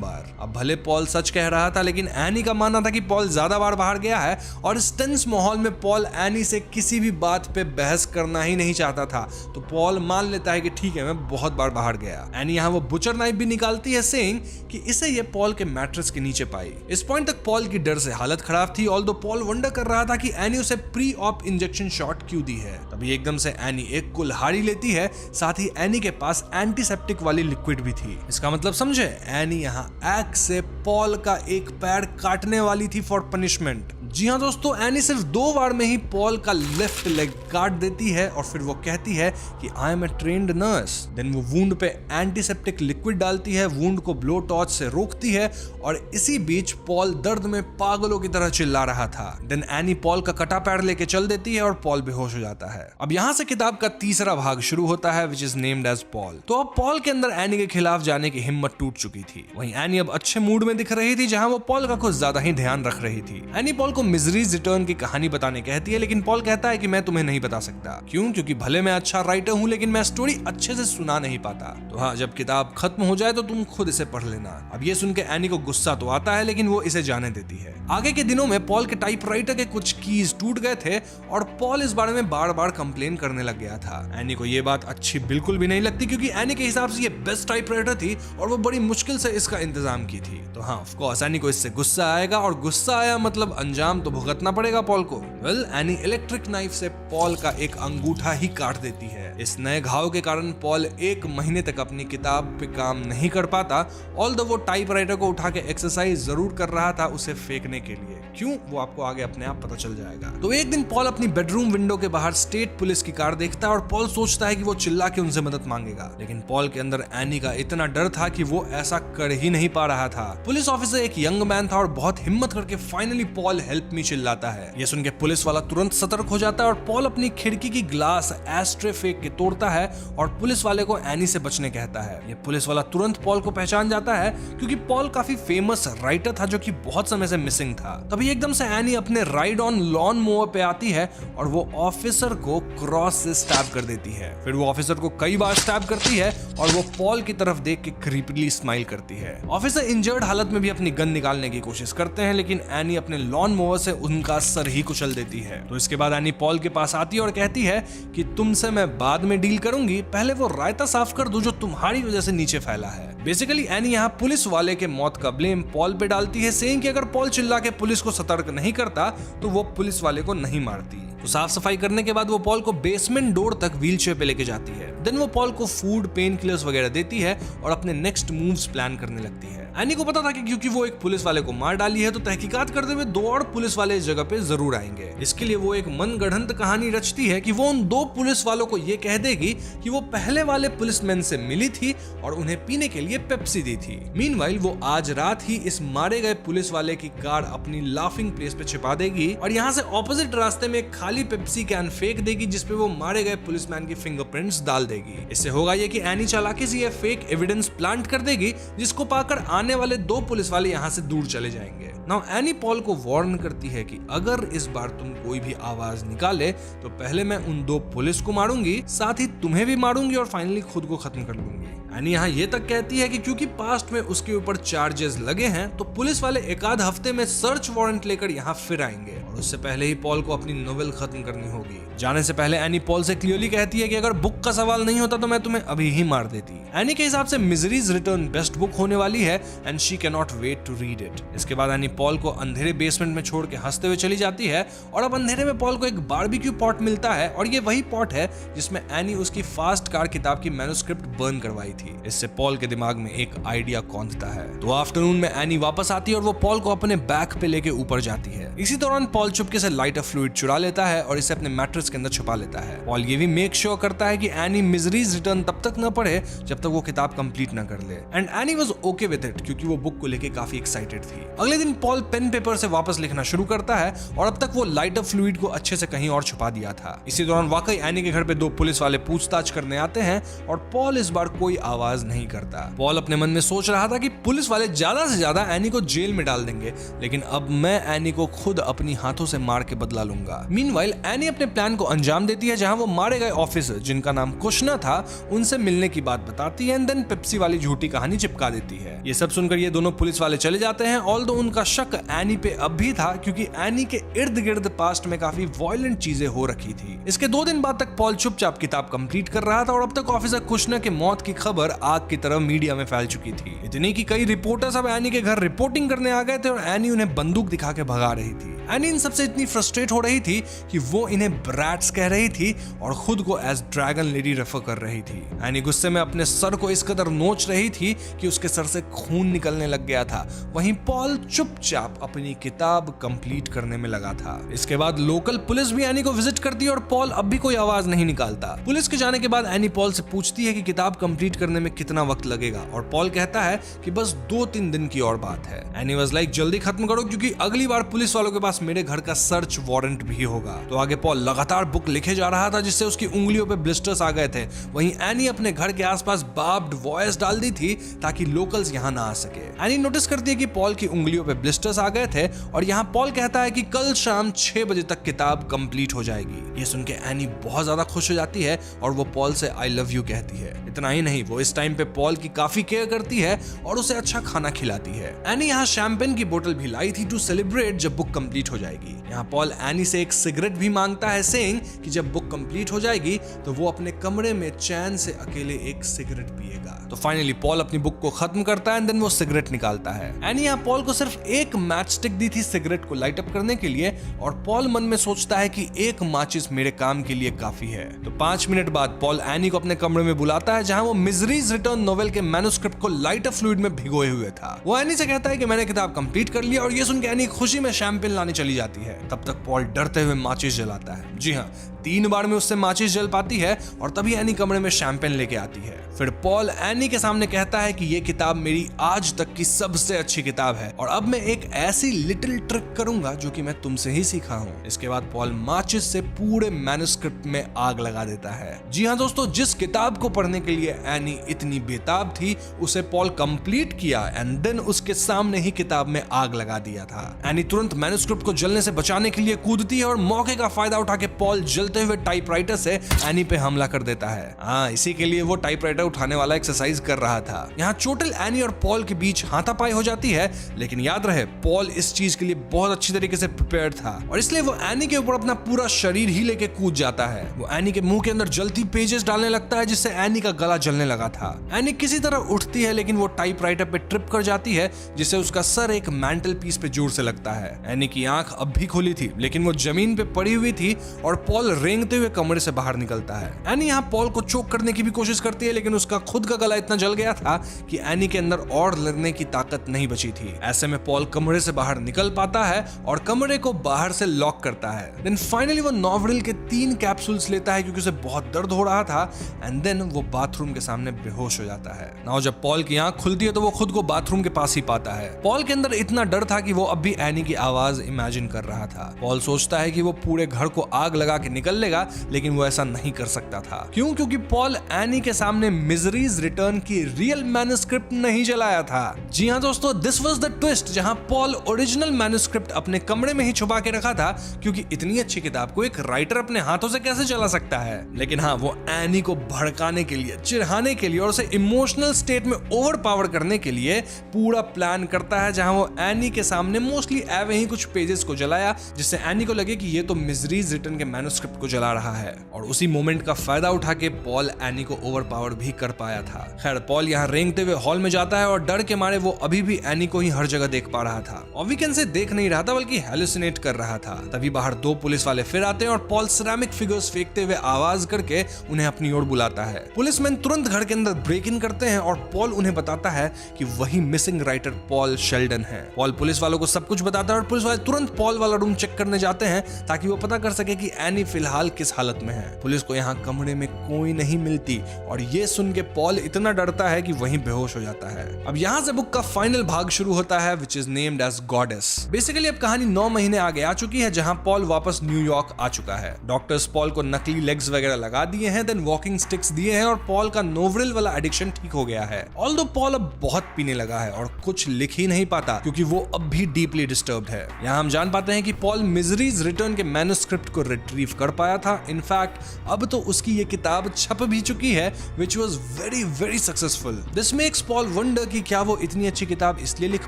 बार। अब भले पॉल सच कह रहा था लेकिन एनी का मानना था कि पॉल ज्यादा बार बाहर गया है और इस टेंस माहौल में पॉल एनी से किसी भी बात पे बहस करना ही नहीं चाहता था, तो पॉल मान लेता है कि ठीक है मैं बहुत बार बाहर गया। एनी यहाँ वो बुचर नाइफ भी निकालती है सेइंग कि इसे ये पॉल के मैट्रेस के नीचे पाई। इस पॉइंट तक पॉल की डर से हालत खराब थी, ऑल्दो पॉल वंडर कर रहा था कि एनी उसे प्री ऑप इंजेक्शन शॉट क्यों दी है। तभी एकदम से एनी एक कुल्हाड़ी लेती है, साथ ही एनी के पास एंटीसेप्टिक वाली लिक्विड भी थी। इसका मतलब समझे, एनी यहाँ एक्स से पॉल का एक पैर काटने वाली थी फॉर पनिशमेंट। जी हाँ दोस्तों, एनी सिर्फ 2 बार में ही पॉल का लेफ्ट लेग काट देती है और फिर वो कहती है कि I am a trained nurse. Then वो वुंड पे एंटीसेप्टिक लिक्विड डालती है, वुंड को ब्लो टॉर्च से रोकती है और इसी बीच पॉल दर्द में पागलों की तरह चिल्ला रहा था। देन एनी पॉल का कटा पैर लेके चल देती है और पॉल बेहोश हो जाता है। अब यहाँ से किताब का तीसरा भाग शुरू होता है which is named as Paul. तो अब पॉल के अंदर एनी के खिलाफ जाने की हिम्मत टूट चुकी थी। वहीं एनी अब अच्छे मूड में दिख रही थी जहां वो पॉल का कुछ ज्यादा ही ध्यान रख रही थी। एनी पॉल को मिजरीज रिटर्न की कहानी बताने कहती है लेकिन पॉल कहता है कि मैं तुम्हें नहीं बता सकता। क्यों? क्योंकि भले मैं अच्छा राइटर हूं लेकिन मैं स्टोरी अच्छे से सुना नहीं पाता। तो हाँ, जब किताब खत्म हो जाए तो तुम खुद इसे पढ़ लेना। अब ये सुन के एनी को गुस्सा तो आता है लेकिन वो इसे जाने देती है। आगे के दिनों में पॉल के टाइपराइटर के कुछ कीज टूट गए थे और पॉल इस बारे में बार बार कंप्लेन करने लग गया था। एनी को ये बात अच्छी बिल्कुल भी नहीं लगती क्योंकि एनी के हिसाब से ये बेस्ट टाइपराइटर थी और वो बड़ी मुश्किल से इसका इंतजाम की थी। तो हाँ, ऑफ कोर्स एनी को इससे गुस्सा आएगा और गुस्सा आया मतलब अंजाम तो भुगतना पड़ेगा पॉल को। वेल, एनी इलेक्ट्रिक नाइफ से पॉल का एक अंगूठा ही काट देती है। इस नए घाव के कारण पॉल 1 महीने तक अपनी किताब पे काम नहीं कर पाता, ऑल्दो वो टाइपराइटर को उठा के एक्सरसाइज जरूर कर रहा था उसे फेंकने के लिए। क्यों, वो आपको आगे अपने आप पता चल जाएगा। तो एक दिन पॉल अपनी बेडरूम विंडो के बाहर स्टेट पुलिस की कार देखता है और पॉल सोचता है कि वो चिल्ला के उनसे मदद मांगेगा, लेकिन पॉल के अंदर एनी का इतना डर था कि वो ऐसा कर ही नहीं पा रहा था। पुलिस ऑफिसर एक यंग मैन था और बहुत हिम्मत करके फाइनली पॉल हेल्प मी चिल्लाता है। ये सुन के पुलिस वाला तुरंत सतर्क हो जाता है और पॉल अपनी खिड़की की ग्लास एस्ट्रे फेंक के तोड़ता है और पुलिस वाले को एनी से बचने कहता है। ये पुलिस वाला तुरंत पॉल को पहचान जाता है क्योंकि पॉल काफी फेमस राइटर था जो कि बहुत समय से मिसिंग था। तभी एकदम से एनी अपने राइड ऑन लॉन मोवर पे आती है और वो ऑफिसर को क्रॉस से स्टैब कर देती है। फिर वो ऑफिसर को कई बार स्टैब करती है और वो पॉल की तरफ देख के क्रीपीली स्माइल करती है। ऑफिसर इंजर्ड हालत में भी अपनी गन निकालने की कोशिश करते हैं लेकिन एनी अपने लॉन मोवर से उनका सर ही कुचल देती है। तो इसके बाद एनी पॉल के पास आती है और कहती है कि तुमसे मैं बाद में डील करूंगी, पहले वो रायता साफ कर दो जो तुम्हारी वजह से नीचे फैला है। बेसिकली एनी यहाँ पुलिस वाले के मौत का ब्लेम पॉल पे डालती है, सेइंग कि अगर पॉल चिल्ला के पुलिस को सतर्क नहीं करता तो वो पुलिस वाले को नहीं मारती। तो साफ सफाई करने के बाद वो पॉल को बेसमेंट डोर तक व्हीलचेयर पे लेके जाती है। देन वो पॉल को फूड, पेन किलर्स वगैरह देती है और अपने नेक्स्ट मूव्स प्लान करने लगती है। एनी को पता था कि क्योंकि वो एक पुलिस वाले को मार डाली है तो तहकीकात करते हुए 2 और पुलिस वाले इस जगह पे जरूर आएंगे। इसके लिए वो एक मनगढ़ंत कहानी रचती है कि वो उन 2 पुलिस वालों को ये कह देगी कि वो पहले वाले पुलिसमैन से मिली थी और उन्हें पीने के लिए पेप्सी दी थी। मीनवाइल वो आज रात ही इस मारे गए पुलिस वाले की कार अपनी लाफिंग प्लेस पे छिपा देगी और यहाँ से ऑपोजिट रास्ते में एक खाली पेप्सी कैन फेंक देगी जिसपे वो मारे गए पुलिसमैन की फिंगरप्रिंट्स डाल देगी। इससे होगा ये कि एनी चालाकी से ये फेक एविडेंस प्लांट कर देगी जिसको पाकर आने वाले 2 पुलिस वाले यहाँ से दूर चले जाएंगे। नाउ एनी पॉल को वार्न करती है कि अगर इस बार तुम कोई भी आवाज निकाले तो पहले मैं उन 2 पुलिस को मारूंगी, साथ ही तुम्हें भी मारूंगी और फाइनली खुद को खत्म कर लूंगी। एनी यहाँ ये तक कहती है कि क्योंकि पास्ट में उसके ऊपर चार्जेस लगे हैं तो पुलिस वाले एक आध हफ्ते में सर्च वारंट लेकर यहाँ फिर आएंगे और उससे पहले ही पॉल को अपनी नोवेल खत्म करनी होगी। जाने से पहले एनी पॉल से क्लियरली कहती है कि अगर बुक का सवाल नहीं होता तो मैं तुम्हें अभी ही मार देती। एनी के हिसाब से मिजरीज रिटर्न बेस्ट बुक होने वाली है and she can not wait to read it. इसके बाद एनी पॉल को अंधेरे बेसमेंट में छोड़ के हंसते हुए चली जाती है और अब अंधेरे में पॉल को एक बारबेक्यू पॉट मिलता है और ये वही पॉट है जिसमें एनी उसकी फास्ट कार किताब की मैन्युस्क्रिप्ट बर्न करवाई थी। इससे पॉल के दिमाग में एक आइडिया कौंधता है। तो आफ्टरनून में एनी वापस आती है और वो पॉल को अपने बैक पे लेके ऊपर जाती है। इसी दौरान पॉल चुपके से लाइटर फ्लूइड चुरा लेता है और इसे अपने मैट्रेस के अंदर छुपा लेता है। पॉल ये भी मेक श्योर करता है कि एनी मिजरीज रिटर्न तब तक न पढ़े जब तक वो किताब कंप्लीट न कर ले and any was okay with it क्योंकि वो बुक को लेके काफी एक्साइटेड थी। अगले दिन पॉल पेन पेपर से वापस लिखना शुरू करता है और अब तक वो लाइटर फ्लूइड को अच्छे से कहीं और छुपा दिया था। इसी दौरान वाकई एनी के घर पे दो पुलिस वाले पूछताछ करने आते हैं और पॉल इस बार कोई आवाज नहीं करता। पॉल अपने मन में सोच रहा था कि पुलिस वाले ज्यादा से ज्यादा एनी को जेल में डाल देंगे लेकिन अब मैं एनी को खुद अपनी हाथों से मार के बदला लूंगा। मीनवाइल एनी अपने प्लान को अंजाम देती है जहां वो मारे गए ऑफिसर जिनका नाम कुशना था उनसे मिलने की बात बताती है एंड देन पेप्सी वाली झूठी कहानी चिपका देती है। ये सब सुनकर ये दोनों पुलिस वाले चले जाते हैं ऑल्दो उनका शक एनी पे अब भी था क्योंकि एनी के इर्द गिर्द पास्ट में काफी वायलेंट चीजें हो रखी थी। इसके 2 दिन बाद तक पॉल चुपचाप किताब कंप्लीट कर रहा था और अब तक ऑफिसर कुशना के मौत की खबर आग की तरह मीडिया में फैल चुकी थी। इतनी कि कई रिपोर्टर्स अब एनी के घर रिपोर्टिंग करने आ गए थे और एनी उन्हें बंदूक दिखा के भगा रही थी। एनी इन सबसे इतनी फ्रस्ट्रेट हो रही थी कि वो इन्हें ब्रैट्स कह रही थी और खुद को एज ड्रैगन लेडी रेफर कर रही थी। एनी गुस्से में अपने सर को इस कदर नोच रही थी कि उसके सर से खून निकलने लग गया था। वहीं पॉल चुपचाप अपनी किताब कंप्लीट करने में लगा था। इसके बाद लोकल पुलिस भी एनी को विजिट करती है और पॉल अब भी कोई आवाज नहीं निकालता। पुलिस के जाने के बाद एनी पॉल से पूछती है कि किताब कंप्लीट करने में कितना वक्त लगेगा और पॉल कहता है कि बस 2-3 दिन की और बात है। एनी वाज लाइक जल्दी खत्म करो क्योंकि अगली बार पुलिस वालों के पास मेरे घर का सर्च वारंट भी होगा। तो आगे पॉल लगातार बुक लिखे जा रहा था जिससे उसकी उंगलियों पे ब्लिस्टर्स आ गए थे। वहीं एनी अपने घर के आसपास बार्ब्ड वॉयस डाल दी थी ताकि लोकल्स यहाँ ना आ सके। एनी नोटिस करती है कि पॉल की उंगलियों पे ब्लिस्टर्स आ गए थे और यहाँ पॉल कहता है कि कल शाम 6 बजे तक किताब कंप्लीट हो जाएगी। ये सुन के एनी बहुत ज्यादा खुश हो जाती है और वो पॉल से आई लव यू कहती है। इतना ही नहीं, वो इस टाइम पे पॉल की काफी केयर करती है और उसे अच्छा खाना खिलाती है। एनी यहाँ शैंपेन की बोतल भी लाई थी टू सेलिब्रेट जब बुक कंप्लीट हो जाएगी। यहाँ पॉल एनी से एक सिगरेट भी मांगता है सेइंग कि जब बुक कंप्लीट हो जाएगी तो वो अपने कमरे में चैन से अकेले एक सिगरेट पिएगा। तो फाइनली पॉल अपनी बुक को खत्म करता है एंड देन वो सिगरेट निकालता है। एनी यहाँ पॉल को सिर्फ एक मैच स्टिक दी थी सिगरेट को लाइट अप करने के लिए और पॉल मन में सोचता है कि एक माचिस मेरे काम के लिए काफी है। तो 5 मिनट बाद पॉल एनी को अपने कमरे में बुलाता है जहां वो मिजरीज रिटर्न नोवेल के मैन्युस्क्रिप्ट को लाइटर फ्लूइड में भिगोए हुए था। वो एनी से कहता है कि मैंने किताब कंप्लीट कर लिया और ये सुन के एनी खुशी में शैंपेन लाने चली जाती है। तब तक पॉल डरते हुए माचिस जलाता है। जी हाँ, 3 बार में उससे माचिस जल पाती है और तभी एनी कमरे में शैंपेन लेके आती है। फिर पॉल एनी के सामने कहता है कि ये किताब मेरी आज तक की सबसे अच्छी किताब है और अब मैं एक ऐसी लिटिल ट्रिक करूंगा जो कि मैं तुमसे ही सीखा हूँ। इसके बाद पॉल माचिस से पूरे मैन्युस्क्रिप्ट में आग लगा देता है। जी हाँ दोस्तों, जिस किताब को पढ़ने के लिए एनी इतनी बेताब थी उसे पॉल कंप्लीट किया एंड देन उसके सामने ही किताब में आग लगा दिया था। एनी तुरंत मैन्युस्क्रिप्ट को जलने से बचाने के लिए कूदती है और मौके का फायदा उठा के पॉल जलते हुए टाइपराइटर से एनी पे हमला कर देता है। हाँ, इसी के लिए वो टाइपराइटर उठाने वाला एक्सरसाइज कर रहा था। यहाँ चोटिल एनी और पॉल के बीच हाथापाई हो जाती है लेकिन याद रहे पॉल इस चीज के लिए बहुत अच्छी तरीके से प्रिपेयर्ड था और इसलिए वो एनी के ऊपर अपना पूरा शरीर ही लेके कूद जाता है। वो एनी के मुंह के अंदर जलती पेजेस डालने लगता है जिससे एनी का गला जलने लगा था। एनी किसी तरह उठती है लेकिन वो टाइपराइटर पे ट्रिप कर जाती है जिससे उसका सर एक मैंटल पीस पे जोर से लगता है। एनी की आंख अब भी खुली थी लेकिन वो जमीन पे पड़ी हुई थी और पॉल रेंगते हुए कमरे से बाहर निकलता है। एनी यहाँ पॉल को चोक करने की भी कोशिश करती है लेकिन उसका खुद का गला इतना जल गया था कि एनी के अंदर और लड़ने की ताकत नहीं बची थी। ऐसे में पॉल कमरे से बाहर निकल पाता है और कमरे को बाहर से लॉक करता है। देन फाइनली वो नॉवरिल के 3 कैप्सूल्स लेता है क्योंकि उसे बहुत दर्द हो रहा था एंड देन वो बाथरूम के सामने बेहोश हो जाता है। नाउ जब पॉल की आंख खुलती है तो वो खुद को बाथरूम के पास ही पाता है। पॉल के अंदर इतना डर था कि वो अब भी एनी की आवाज इमेजिन कर रहा था। पॉल सोचता है कि वो पूरे घर को आग लगा के निकल निकल लेगा, लेकिन वो ऐसा नहीं कर सकता था। क्यों? क्योंकि पॉल एनी के सामने मिजरीज रिटर्न की रियल मैन्युस्क्रिप्ट नहीं जलाया था। जी हाँ दोस्तों, दिस वाज द ट्विस्ट, जहां पॉल ओरिजिनल मैन्युस्क्रिप्ट अपने कमरे में ही छुपा के रखा था, क्योंकि इतनी अच्छी किताब को एक राइटर अपने हाथों से कैसे जला सकता है। लेकिन हाँ, वो एनी को भड़काने के लिए, चिढ़ाने के लिए और उसे इमोशनल स्टेट में ओवर पावर करने के लिए पूरा प्लान करता है, जहां वो एनी के सामने मोस्टली एवे ही कुछ पेजेस को जलाया, जिससे एनी को लगे कि ये तो मिजरीज रिटर्न के मैन्युस्क्रिप्ट को जला रहा है। और उसी मोमेंट का फायदा उठा के पॉल एनी को ओवर पावर भी कर पाया था। खैर, पॉल यहाँ रेंगते हुए हॉल में जाता है और डर के मारे वो अभी भी एनी को ही हर जगह देख पा रहा था। और वीकेंड से देख नहीं रहा था, बल्कि हेलुसिनेट कर रहा था। तभी बाहर 2 पुलिस वाले फिर आते हैं और पॉल सिरेमिक फिगर्स फेंकते हुए आवाज करके उन्हें अपनी ओर बुलाता है। पुलिसमैन तुरंत घर के अंदर ब्रेक इन करते हैं और पॉल उन्हें बताता है कि वही मिसिंग राइटर पॉल शेल्डन है। पॉल पुलिस वालों को सब कुछ बताता है और पुलिस वाले तुरंत पॉल वाला रूम चेक करने जाते हैं ताकि वो पता कर सके कि एनी फिलहाल किस हालत में है। पुलिस को यहाँ कमरे में कोई नहीं मिलती और ये सुन के पॉल इतना डरता है कि वहीं बेहोश हो जाता है। अब यहाँ से बुक का फाइनल भाग शुरू होता है, which is named as goddess. Basically अब कहानी 9 महीने आगे आ चुकी है, जहाँ पॉल वापस न्यूयॉर्क आ चुका है। डॉक्टर्स पॉल को नकली लेग्स वगैरह लगा दिए हैं, देन वॉकिंग स्टिक्स दिए हैं और पॉल का नोवरिल वाला एडिक्शन ठीक हो गया है। ऑल्दो पॉल अब बहुत पीने लगा है और कुछ लिख ही नहीं पाता, क्योंकि वो अब भी डीपली डिस्टर्ब्ड है। यहाँ हम जान पाते हैं कि पॉल मिजरीज रिटर्न के मैन्युस्क्रिप्ट को रिट्रीव कर पाया था। इनफैक्ट अब तो उसकी ये किताब छप भी चुकी है, which was very very successful. This makes Paul wonder कि क्या वो इतनी अच्छी किताब इसलिए लिख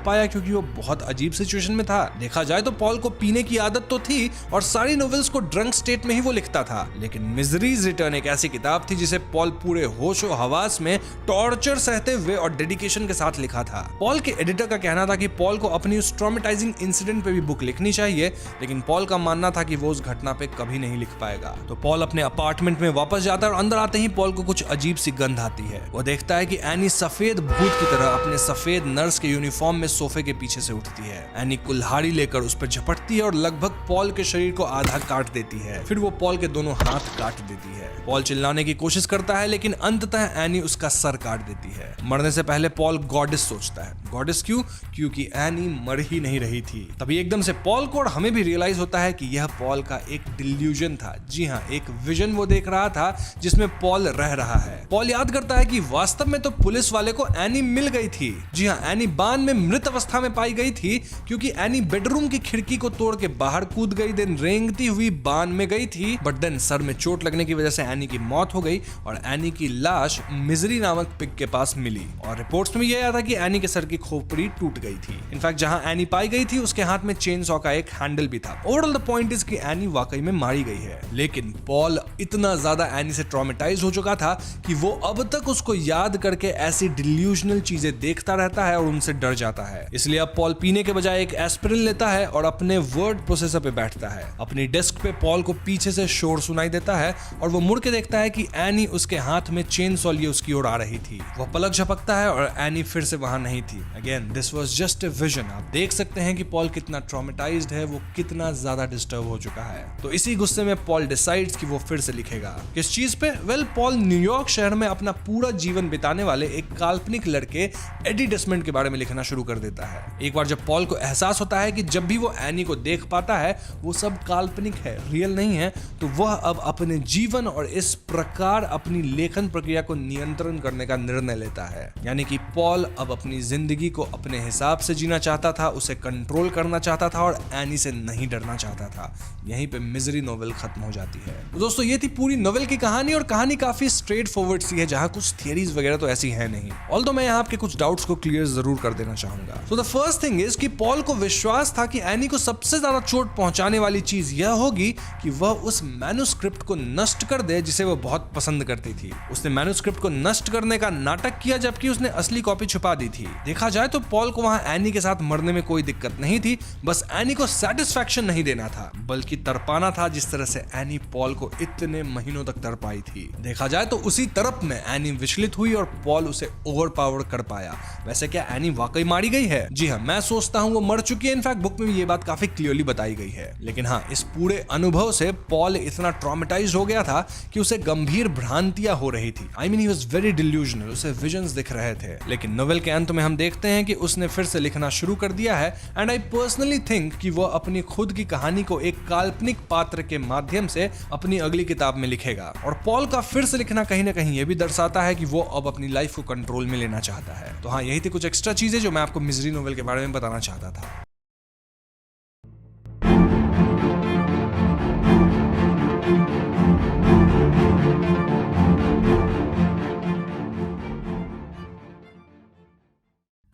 पाया क्योंकि वो बहुत अजीब सिचुएशन में था। देखा जाए तो पॉल को पीने की आदत तो थी और सारी नॉवेल्स को ड्रंक स्टेट में ही वो लिखता था, लेकिन मिजरीज रिटर्न एक ऐसी किताब थी जिसे पॉल पूरे होशो हवास में टॉर्चर सहते हुए और डेडिकेशन के साथ लिखा था। पॉल के एडिटर का कहना था कि पॉल को अपनी उस ट्रॉमेटाइजिंग इंसिडेंट पे भी बुक लिखनी चाहिए, लेकिन पॉल का मानना था कि वो उस घटना पे कभी नहीं लिख पाएगा। तो पॉल अपने अपार्टमेंट में वापस जाता है और अंदर आते ही पॉल को कुछ अजीब सी गंध आती है। वो देखता है कि एनी सफेद भूत की तरह अपने सफेद नर्स के यूनिफॉर्म में सोफे के पीछे से उठती है। एनी कुल्हाड़ी लेकर उस पर झपटती है और लगभग पॉल के शरीर को आधा काट देती है। फिर वो पॉल के दोनों हाथ काट देती है। पॉल चिल्लाने की कोशिश करता है, लेकिन अंततः एनी उसका सर काट देती है। मरने से पहले पॉल गॉडेस सोचता है। गॉडेस क्यों? क्योंकि एनी मर ही नहीं रही थी। तभी एकदम से पॉल को और हमें भी रियलाइज होता है कि यह पॉल का एक डिल्यूजन था। जी हाँ, एक विजन वो देख रहा था जिसमें पॉल रह रहा है। पॉल याद करता है कि वास्तव में तो पुलिस वाले को एनी मिल गई थी। जी हाँ, एनी बान में मृत अवस्था में पाई गई थी, क्योंकि एनी बेडरूम की खिड़की को तोड़ के बाहर कूद गई, देन रेंगती हुई बान में गई थी। बट देन सर में चोट लगने की वजह से एनी की मौत हो गई और एनी की लाश मिजरी नामक पिग के पास मिली। और रिपोर्ट्स में यह आया था कि एनी के सर की खोपड़ी टूट गई थी। इनफैक्ट जहां एनी पाई गई थी उसके हाथ में चेन सॉ का एक हैंडल भी था। ओवरऑल द पॉइंट इज कि एनी वाकई में मारी गई है, लेकिन पॉल इतना ज्यादा एनी से ट्रॉमेटाइज हो चुका था कि वो अब तक उसको याद करके ऐसी डिल्यूजनल चीजें देखता रहता है और उनसे डर जाता है। इसलिए अब पॉल पीने के बजाय एक एस्पिरिन लेता है और अपने वर्ड प्रोसेसर पे बैठता है। अपनी डेस्क पे पॉल को पीछे से शोर सुनाई देता है और वो मुड़ के देखता है कि एनी उसके हाथ में चेन सॉ लिए उसकी ओर आ रही थी। वो पलक झपकता है और एनी फिर से वहां नहीं थी। Again this was just a vision. आप देख सकते हैं कि पॉल कितना ट्रॉमेटाइज्ड है, वो कितना ज्यादा डिस्टर्ब हो चुका है। तो इसी गुस्से में पॉल डिसाइड्स कि वो फिर से लिखेगा। किस चीज पे? वेल, पॉल न्यूयॉर्क शहर में अपना पूरा जीवन बिताने वाले एक काल्पनिक लड़के एडी डेसमंड के बारे में लिखना शुरू कर देता है। एक बार जब पॉल को एहसास होता है कि जब भी वो एनी को देख पाता है वो सब काल्पनिक है, रियल नहीं है, तो वह अब अपने जीवन और इस प्रकार अपनी लेखन प्रक्रिया को नियंत्रण करने का निर्णय लेता है। यानी कि पॉल अब अपनी जिंदगी को अपने हिसाब से जीना चाहता था, उसे कंट्रोल करना चाहता था और एनी से नहीं डरना चाहता था। यहीं पे मिजरी नोवेल खत्म हो जाती है। तो दोस्तों, ये थी पूरी नोवेल की कहानी और कहानी काफी स्ट्रेट फॉरवर्ड सी है, जहां कुछ थियरीज वगैरह तो ऐसी है नहीं। ऑल्दो मैं यहाँ आपके कुछ डाउट्स को क्लियर जरूर कर देना चाहूंगा। So the first thing is कि पॉल को विश्वास था कि एनी को सबसे ज्यादा चोट पहुंचाने वाली चीज यह होगी कि वह उस मैन्युस्क्रिप्ट को नष्ट कर दे जिसे वह बहुत पसंद करती थी। उसने मैन्युस्क्रिप्ट को नष्ट करने का नाटक किया जबकि उसने असली कॉपी छुपा दी थी। देखा जाए तो पॉल को वहां एनी के साथ मरने में कोई दिक्कत नहीं थी, बस एनी को सेटिस्फैक्शन नहीं देना था, बल्कि तड़पाना था, जिस तरह से एनी पॉल को इतने महीनों तक तड़पाई थी। देखा जाए तो उसी तरफ में एनी विचलित हुई और पॉल उसे ओवरपावर कर पाया। वैसे क्या एनी वाकई मारी गई है? जी हाँ, मैं सोचता हूँ वो मर चुकी है। इनफैक्ट बुक में भी ये बात काफी क्लियरली बताई गई है। लेकिन हाँ, इस पूरे अनुभव से पॉल इतना ट्रॉमेटाइज्ड हो गया था कि उसे गंभीर भ्रांतियां हो रही थी। I mean he was very delusional, उसे विजन्स दिख रहे थे। लेकिन नोवेल के अंत में हम देखते हैं कि उसने फिर से लिखना शुरू कर दिया है। एंड आई पर्सनली थिंक कि वो अपनी खुद की कहानी को एक काल्पनिक पात्र के माध्यम माध्यम से अपनी अगली किताब में लिखेगा। और पॉल का फिर से लिखना कहीं ना कहीं ये भी दर्शाता है कि वो अब अपनी लाइफ को कंट्रोल में लेना चाहता है। तो हाँ, यही थी कुछ एक्स्ट्रा चीजें जो मैं आपको मिजरी नोवेल के बारे में बताना चाहता था।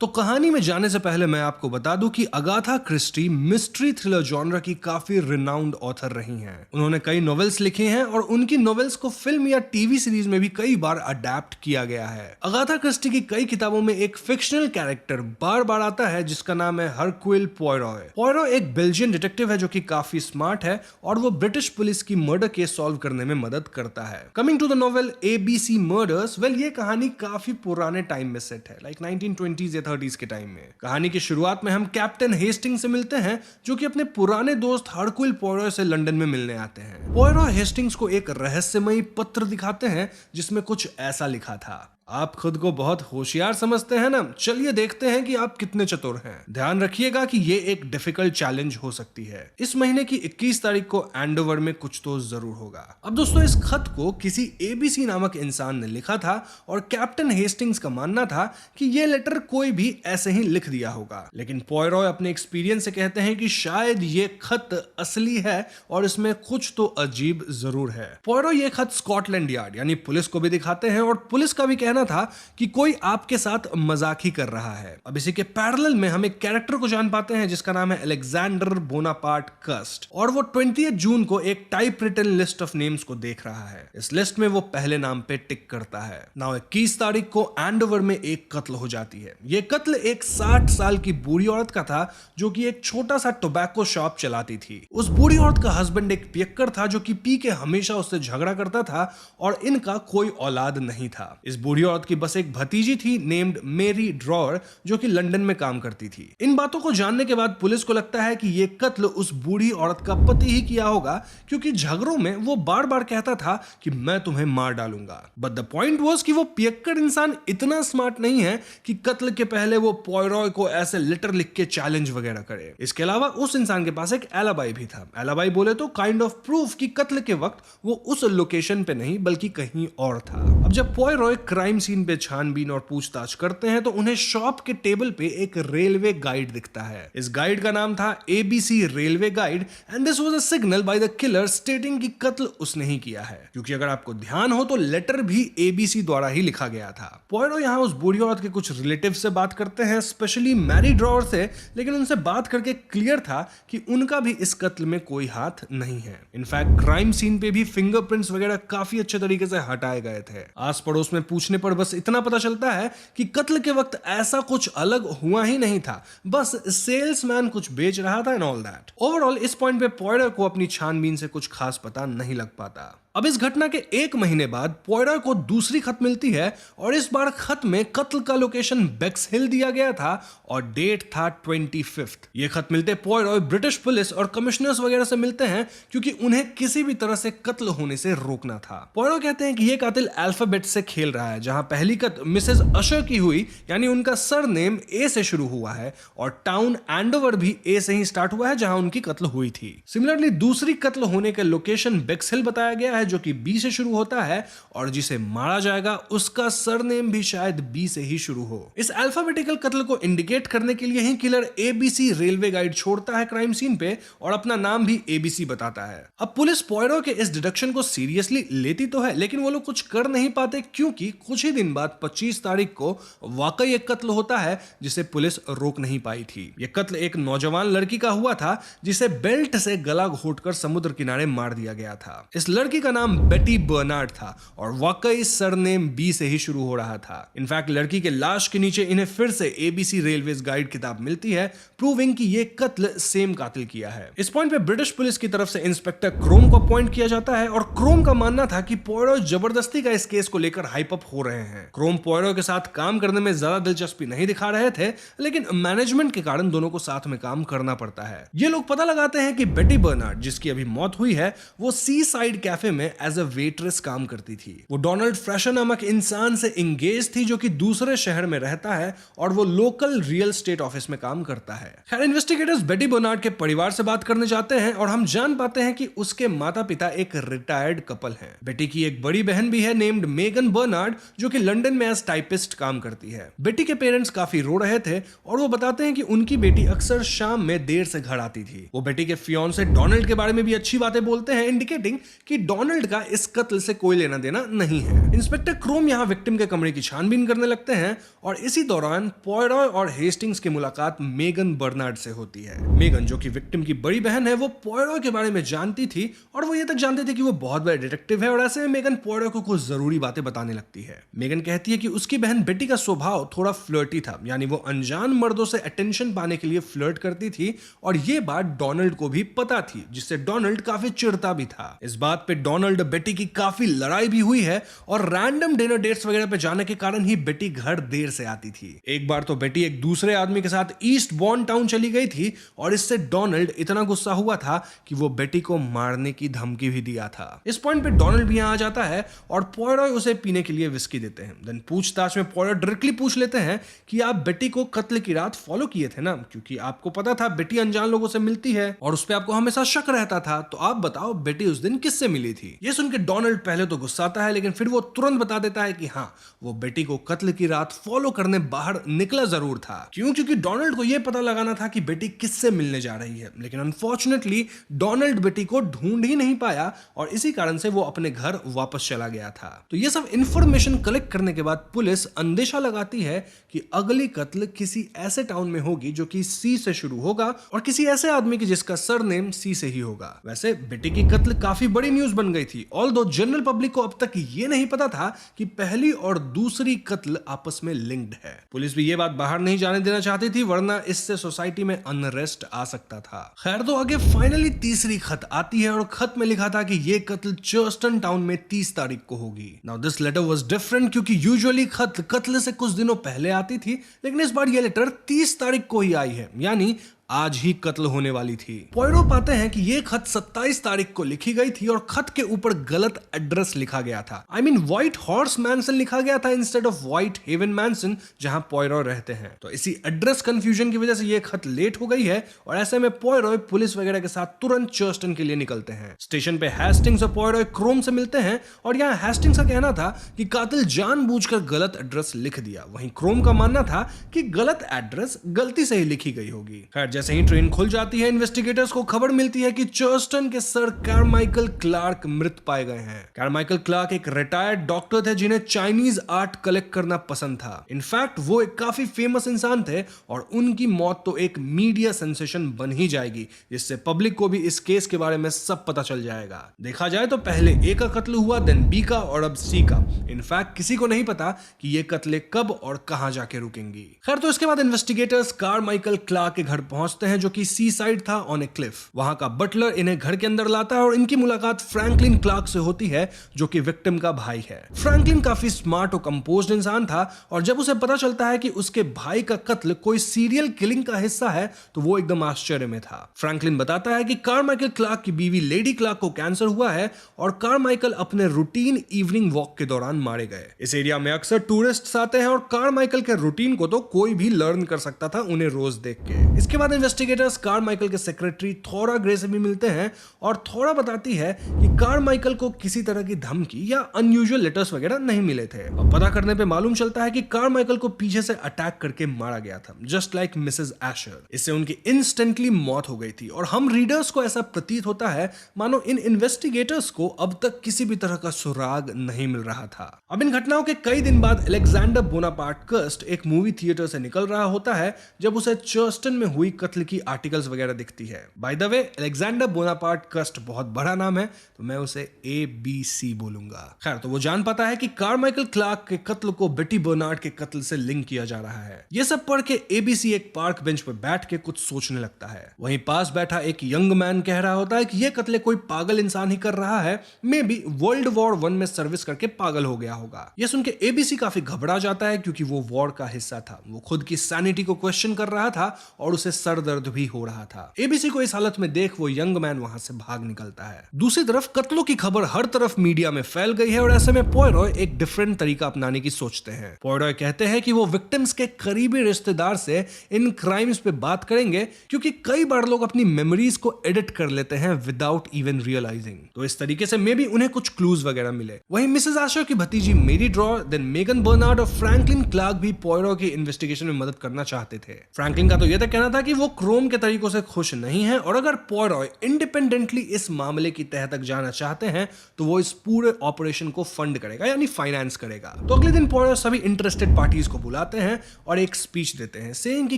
तो कहानी में जाने से पहले मैं आपको बता दूं कि Agatha Christie mystery thriller genre की काफी रिनाउंड ऑथर रही हैं। उन्होंने कई नॉवेल्स लिखे हैं और उनकी नॉवेल्स को फिल्म या टीवी सीरीज में भी कई बार अडेप्ट किया गया है। अगाथा क्रिस्टी की कई किताबों में एक फिक्शनल कैरेक्टर बार बार आता है जिसका नाम है हरक्यूल पॉयरोय। पॉयरोय एक बेल्जियन डिटेक्टिव है जो कि काफी स्मार्ट है और वो ब्रिटिश पुलिस की मर्डर केस सॉल्व करने में मदद करता है। Coming to the novel ABC murders, well ये कहानी काफी पुराने टाइम में सेट है, लाइक 1920s या 30s के टाइम में। कहानी की शुरुआत में हम कैप्टन हेस्टिंग से मिलते हैं जो कि अपने पुराने दोस्त हरक्यूल पॉयरोय से लंदन में मिलने आते हैं। पॉयरोय हेस्टिंग्स को एक रहस्यमयी पत्र दिखाते हैं जिसमें कुछ ऐसा लिखा था, आप खुद को बहुत होशियार समझते हैं ना, चलिए देखते हैं कि आप कितने चतुर हैं। ध्यान रखिएगा कि ये एक डिफिकल्ट चैलेंज हो सकती है। इस महीने की 21 तारीख को एंडोवर में कुछ तो जरूर होगा। अब दोस्तों, इस खत को किसी ABC नामक इंसान ने लिखा था और कैप्टन हेस्टिंग्स का मानना था कि ये लेटर कोई भी ऐसे ही लिख दिया होगा, लेकिन पॉयरोय अपने एक्सपीरियंस से कहते हैं कि शायद ये खत असली है और इसमें कुछ तो अजीब जरूर है। पॉयरोय ये खत स्कॉटलैंड यार्ड यानी पुलिस को भी दिखाते हैं और पुलिस का भी कहना था कि कोई आपके साथ मजाक ही कर रहा है। अब इसी के पैरेलल में हम एक कैरेक्टर को जान पाते हैं जिसका नाम है अलेक्जेंडर बोनापार्ट कस्ट और वो 20 जून को एक type written list of names को देख रहा है। इस लिस्ट में वो पहले नाम पे टिक करता है। नाउ 21 तारीख को एंडोवर में एक कत्ल हो जाती है। ये कत्ल एक 60 साल की बूढ़ी औरत का था जो कि एक छोटा सा टोबैको शॉप चलाती थी। उस बूढ़ी औरत का हस्बैंड एक पियक्कर था जो कि पी के हमेशा उससे झगड़ा करता था और इनका कोई औलाद नहीं था। इस बूढ़ी औरत की बस एक भतीजी थी नेम्ड मेरी ड्रॉर जो कि लंदन में काम करती थी। इन बातों को जानने के बाद पुलिस को लगता है कि यह कत्ल उस बूढ़ी औरत का पति ही किया होगा क्योंकि झगड़ों में वो बार बार कहता था कि मैं तुम्हें मार डालूंगा। बट द पॉइंट वाज कि वो पियक्कर इंसान इतना स्मार्ट नहीं है कि कत्ल के पहले वो पॉयरोय को ऐसे लेटर लिख के चैलेंज वगैरह करे। इसके अलावा उस इंसान के पास एक एलाबाई भी था। एलाबाई बोले तो काइंड ऑफ प्रूफ कि कत्ल के वक्त वो उस लोकेशन पे नहीं बल्कि कहीं और था। अब जब पॉयरोय क्राइम सीन पे छानबीन और पूछताछ करते हैं तो उन्हें शॉप के टेबल पे एक रेलवे गाइड दिखता है। इस गाइड का नाम था ABC railway guide and this was a signal by the killer स्टेटिंग कि कत्ल उसने ही किया है, क्योंकि अगर आपको ध्यान हो तो लेटर भी ABC द्वारा ही लिखा गया था। पॉयरो यहाँ उस बूढ़ी औरत के कुछ रिलेटिव से बात करते हैं, स्पेशली मैरी ड्रॉर से, लेकिन उनसे बात करके क्लियर था कि उनका भी इस कत्ल में कोई हाथ नहीं है। इनफैक्ट क्राइम सीन पे भी फिंगरप्रिंट्स वगैरह काफी अच्छे तरीके से हटाए गए थे। आस पड़ोस में पूछने पर बस इतना पता चलता है कि कत्ल के वक्त ऐसा कुछ अलग हुआ ही नहीं था, बस सेल्समैन कुछ बेच रहा था एंड ऑल दैट। ओवरऑल इस पॉइंट पे पॉयरो को अपनी छानबीन से कुछ खास पता नहीं लग पाता। अब इस घटना के 1 महीने बाद पॉयरो को दूसरी खत मिलती है और इस बार खत में कत्ल का लोकेशन बेक्स हिल दिया गया था और डेट था 25। ये खत मिलते पॉयरो ब्रिटिश पुलिस और कमिश्नर्स वगैरह से मिलते हैं क्योंकि उन्हें किसी भी तरह से कत्ल होने से रोकना था। पॉयरो कहते हैं कि ये कातिल अल्फाबेट से खेल रहा है, जहां पहली खत मिसेस अशर की हुई, यानी उनका सरनेम A से शुरू हुआ है और टाउन एंडोवर भी A से ही स्टार्ट हुआ है जहां उनकी कत्ल हुई थी। सिमिलरली दूसरी कत्ल होने के लोकेशन बेक्स हिल बताया गया है जो कि B से शुरू होता है और जिसे मारा जाएगा उसका सरनेम भी शायद B से ही शुरू हो। इस अल्फाबेटिकल कत्ल को इंडिकेट करने के लिए ही किलर ABC रेलवे गाइड छोड़ता है क्राइम सीन पे और अपना नाम भी ABC बताता है। अब पुलिस पॉयरो के इस डिडक्शन को सीरियसली लेती तो है, लेकिन वो लोग कुछ कर नहीं पाते क्योंकि कुछ ही दिन बाद 25 तारीख को वाकई एक कत्ल होता है जिसे पुलिस रोक नहीं पाई थी। यह कत्ल एक नौजवान लड़की का हुआ था जिसे बेल्ट से गला घोटकर समुद्र किनारे मार दिया गया था। इस लड़की का नाम बेटी बर्नार्ड था और वाकई सरनेम B से ही शुरू हो रहा था। इनफैक्ट लड़की के लाश के नीचे इन्हें फिर से ABC रेलवेज गाइड किताब मिलती है प्रूविंग कि ये कत्ल सेम कातिल किया है। इस पॉइंट पे ब्रिटिश पुलिस की तरफ से इंस्पेक्टर क्रोम को अपॉइंट किया जाता है और क्रोम का मानना था कि पॉयरो जबरदस्ती का इस केस को लेकर हाइप अप हो रहे हैं। क्रोम पॉयरो के साथ काम करने में ज्यादा दिलचस्पी नहीं दिखा रहे थे, लेकिन मैनेजमेंट के कारण दोनों को साथ में काम करना पड़ता है। ये लोग पता लगाते हैं कि बेटी बर्नार्ड, जिसकी अभी मौत हुई है, वो सी साइड कैफे में एज अ वेट्रेस काम करती थी। वो डोनाल्ड फ्रेशर नामक इंसान से इंगेज थी जो कि दूसरे शहर में रहता है और वो लोकल रियल एस्टेट ऑफिस में काम करता है। खैर, इन्वेस्टिगेटर्स बेटी बर्नार्ड के परिवार से बात करने जाते हैं और हम जान पाते हैं कि उसके माता पिता एक रिटायर्ड कपल हैं। बेटी की एक बड़ी बहन भी है नेम्ड मेगन बर्नार्ड, जो कि लंदन में एज टाइपिस्ट काम करती है। बेटी के पेरेंट्स काफी रो रहे थे और वो बताते हैं कि उनकी बेटी अक्सर शाम में देर से घर आती थी। वो बेटी के फियांसे डोनाल्ड के बारे में भी अच्छी बातें बोलते हैं, इंडिकेटिंग कि डोनाल्ड का इस कत्ल से कोई लेना देना नहीं है। इंस्पेक्टर क्रोम यहाँ विक्टिम के कमरे की छानबीन करने लगते हैं और इसी दौरान पॉयरॉय और हेस्टिंग्स की मुलाकात मेगन बर्नार्ड से होती है। मेगन, जो कि विक्टिम की बड़ी बहन है, वो पॉयरॉय के बारे में जानती थी और वो ये तक जानते थे कि वो बहुत बड़ा डिटेक्टिव है और ऐसे में मेगन पॉयरॉय को कुछ जरूरी बातें बताने लगती है। मेगन कहती है कि उसकी बहन बेटी का स्वभाव थोड़ा फ्लर्टी था, यानी वो अनजान मर्दों से अटेंशन पाने के लिए फ्लर्ट करती थी और ये बात डोनाल्ड को भी पता थी, जिससे डोनाल्ड काफी चिढ़ता भी था। इस बात पे डोनाल्ड बेटी की काफी लड़ाई भी हुई है और रैंडम डिनर डेट्स वगैरह पे जाने के कारण ही बेटी घर देर से आती थी। एक बार तो बेटी एक दूसरे आदमी के साथ ईस्ट बॉन्ड टाउन चली गई थी और इससे डोनाल्ड इतना गुस्सा हुआ था कि वो बेटी को मारने की धमकी भी दिया था। इस पॉइंट पे डोनाल्ड भी यहाँ आ जाता है और पॉयरॉय उसे पीने के लिए विस्की देते हैं। देन पूछताछ में पॉयरॉय डायरेक्टली पूछ लेते हैं कि आप बेटी को कत्ल की रात फॉलो किए थे ना, क्योंकि आपको पता था बेटी अनजान लोगों से मिलती है और उस पर आपको हमेशा शक रहता था, तो आप बताओ बेटी उस दिन किससे मिली थी। ये सुन के डोनाल्ड पहले तो गुस्साता है, लेकिन फिर वो तुरंत बता देता है कि हाँ, वो बेटी को कत्ल की रात फॉलो करने बाहर निकला जरूर था। क्योंकि डोनाल्ड को यह पता लगाना था कि बेटी किससे मिलने जा रही है, लेकिन अनफॉर्चुनेटली डोनाल्ड बेटी को ढूंढ ही नहीं पाया और इसी कारण से वो अपने घर वापस चला गया था। तो ये सब इंफॉर्मेशन कलेक्ट करने के बाद पुलिस अंदेशा लगाती है कि अगली कत्ल किसी ऐसे टाउन में होगी जो कि सी से शुरू होगा और किसी ऐसे आदमी की जिसका सरनेम सी से ही होगा। वैसे बेटी की कत्ल काफी बड़ी न्यूज बन गई थी, ऑल्दो जनरल पब्लिक को अब तक ये नहीं पता था कि पहली और दूसरी कत्ल आपस में लिंक्ड है। पुलिस भी ये बात बाहर नहीं जाने देना चाहती थी, वरना इससे सोसाइटी में अनरेस्ट आ सकता था। खैर, तो आगे फाइनली तीसरी खत आती है और खत में लिखा था कि ये कत्ल चर्स्टन टाउन में 30 तारीख को होगी। Now this letter was different, क्योंकि यूजुअली खत कत्ल से कुछ दिनों पहले आती थी, लेकिन इस बार ये लेटर 30 तारीख को ही आई है, यानी आज ही कत्ल होने वाली थी। पॉयरो पाते हैं कि ये खत 27 तारीख को लिखी गई थी और खत के ऊपर गलत एड्रेस लिखा गया था। आई मीन व्हाइट हॉर्स मैंसन लिखा गया था इंस्टेड ऑफ व्हाइट हेवन मैंसन, जहां पॉयरो रहते हैं। तो इसी एड्रेस कंफ्यूजन की वजह से ये खत लेट हो गई है और ऐसे में पॉयरो पुलिस वगैरह के साथ तुरंत चर्स्टन के लिए निकलते हैं। स्टेशन पे हेस्टिंग्स और पॉयरो क्रोम से मिलते हैं और यहाँ हेस्टिंग्स का कहना था कि कातिल जानबूझकर गलत एड्रेस लिख दिया, वहीं क्रोम का मानना था कि गलत एड्रेस गलती से ही लिखी गई होगी। खैर, जैसे ही ट्रेन खुल जाती है, इन्वेस्टिगेटर्स को खबर मिलती है कि चर्स्टन के सर कार्माइकल क्लार्क मृत पाए गए हैं। कार्माइकल क्लार्क एक रिटायर्ड डॉक्टर थे जिन्हें चाइनीज आर्ट कलेक्ट करना पसंद था। इनफैक्ट वो एक काफी फेमस इंसान थे और उनकी मौत तो एक मीडिया सेंसेशन बन ही जाएगी, जिससे पब्लिक को भी इस केस के बारे में सब पता चल जाएगा। देखा जाए तो पहले ए का कत्ल हुआ, देन बी का और अब सी का। इनफैक्ट किसी को नहीं पता कि ये कत्ले कब और कहां जाके रुकेंगी। खैर, तो इसके बाद इन्वेस्टिगेटर्स कार्माइकल क्लार्क के घर पहुंचते हैं जो कि सी साइड था ऑन ए क्लिफ। वहां का बटलर इन्हें घर के अंदर लाता है और इनकी मुलाकात फ्रैंकलिन क्लार्क से होती है जो कि विक्टिम का भाई है। फ्रैंकलिन काफी स्मार्ट और कंपोज्ड इंसान था और जब उसे पता चलता है कि उसके भाई का कत्ल कोई सीरियल किलिंग का हिस्सा है तो वो एकदम आश्चर्य में था। फ्रैंकलिन बताता है कि कार्माइकल क्लार्क की बीवी लेडी क्लार्क को कैंसर हुआ है और कार्माइकल अपने रूटीन इवनिंग वॉक के दौरान मारे गए। इस एरिया में अक्सर टूरिस्ट्स आते हैं और कार्माइकल के रूटीन को तो कोई भी लर्न कर सकता था उन्हें रोज देख के। इसके बाद इन्वेस्टिगेटर्स कार्माइकल के सेक्रेटरी थोरा ग्रे से भी मिलते हैं और थोरा बताती है कि कार्माइकल को किसी तरह की धमकी या अनयूजुअल लेटर्स वगैरह नहीं मिले थे। और पता करने पे मालूम चलता है कि कार्माइकल को पीछे से अटैक करके मारा गया था, जस्ट लाइक मिसेस एशर। इससे उनकी इंस्टेंटली मौत हो गई थी और हम रीडर्स को ऐसा प्रतीत होता है मानो इन इन्वेस्टिगेटर्स को अब तक किसी भी तरह का सुराग नहीं मिल रहा था। अब इन घटनाओं के कई दिन बाद अलेक्जेंडर बोनापार्ट कर्स्ट एक मूवी थिएटर से निकल रहा होता है जब उसे चर्स्टन में हुई कत्ल की आर्टिकल्स वगैरह दिखती है। By the way, Alexander Bonaparte कस्ट बहुत बड़ा नाम है, तो मैं उसे ABC बोलूंगा। खैर, तो वो जान पाता है कि कार्माइकल क्लार्क के कत्ल को बेटी बर्नार्ड के कत्ल से लिंक किया जा रहा है। ये सब पढ़ के ABC एक पार्क बेंच पर बैठ के कुछ सोचने लगता है। वहीं पास बैठा एक यंग मैन कह रहा होता है कि ये कत्ल कोई पागल इंसान ही कर रहा है, मे बी वर्ल्ड वॉर 1 में सर्विस करके पागल हो गया होगा। ये सुन के ABC काफी घबरा जाता है, क्योंकि वो वॉर का हिस्सा था। वो खुद की सैनिटी को क्वेश्चन कर रहा था और उसे सर दर्द भी हो रहा था। ABC को इस हालत में देख वो यंग मैन वहां से भाग निकलता है। दूसरी तरफ कत्लों की खबर हर तरफ मीडिया में फैल गई है और ऐसे में पॉयरॉय एक डिफरेंट तरीका अपनाने की सोचते हैं। पॉयरॉय कहते हैं कि वो विक्टिम्स के करीबी रिश्तेदार से इन क्राइम्स पे बात करेंगे, क्योंकि कई बार लोग अपनी मेमोरीज को एडिट कर लेते हैं विदाउट इवन रियलाइजिंग। तो इस तरीके से मे बी उन्हें कुछ क्लूज वगैरह मिले। वहीं मिसेस आशर की भतीजी मेरी ड्रॉ, देन मेगन बर्नार्ड और फ्रैंकलिन क्लार्क भी पॉयरॉय की इन्वेस्टिगेशन में मदद करना चाहते थे। फ्रैंकलिन का तो यह तक कहना था कि वो क्रोम के तरीकों से खुश नहीं है, और अगर पॉयरॉय इंडिपेंडेंटली इस मामले की तह तक जाना चाहते हैं तो वो इस पूरे ऑपरेशन को फंड करेगा, यानी फाइनेंस करेगा। तो अगले दिन पॉयरॉय सभी इंटरेस्टेड पार्टीज को बुलाते हैं और एक स्पीच देते हैं, सेइंग कि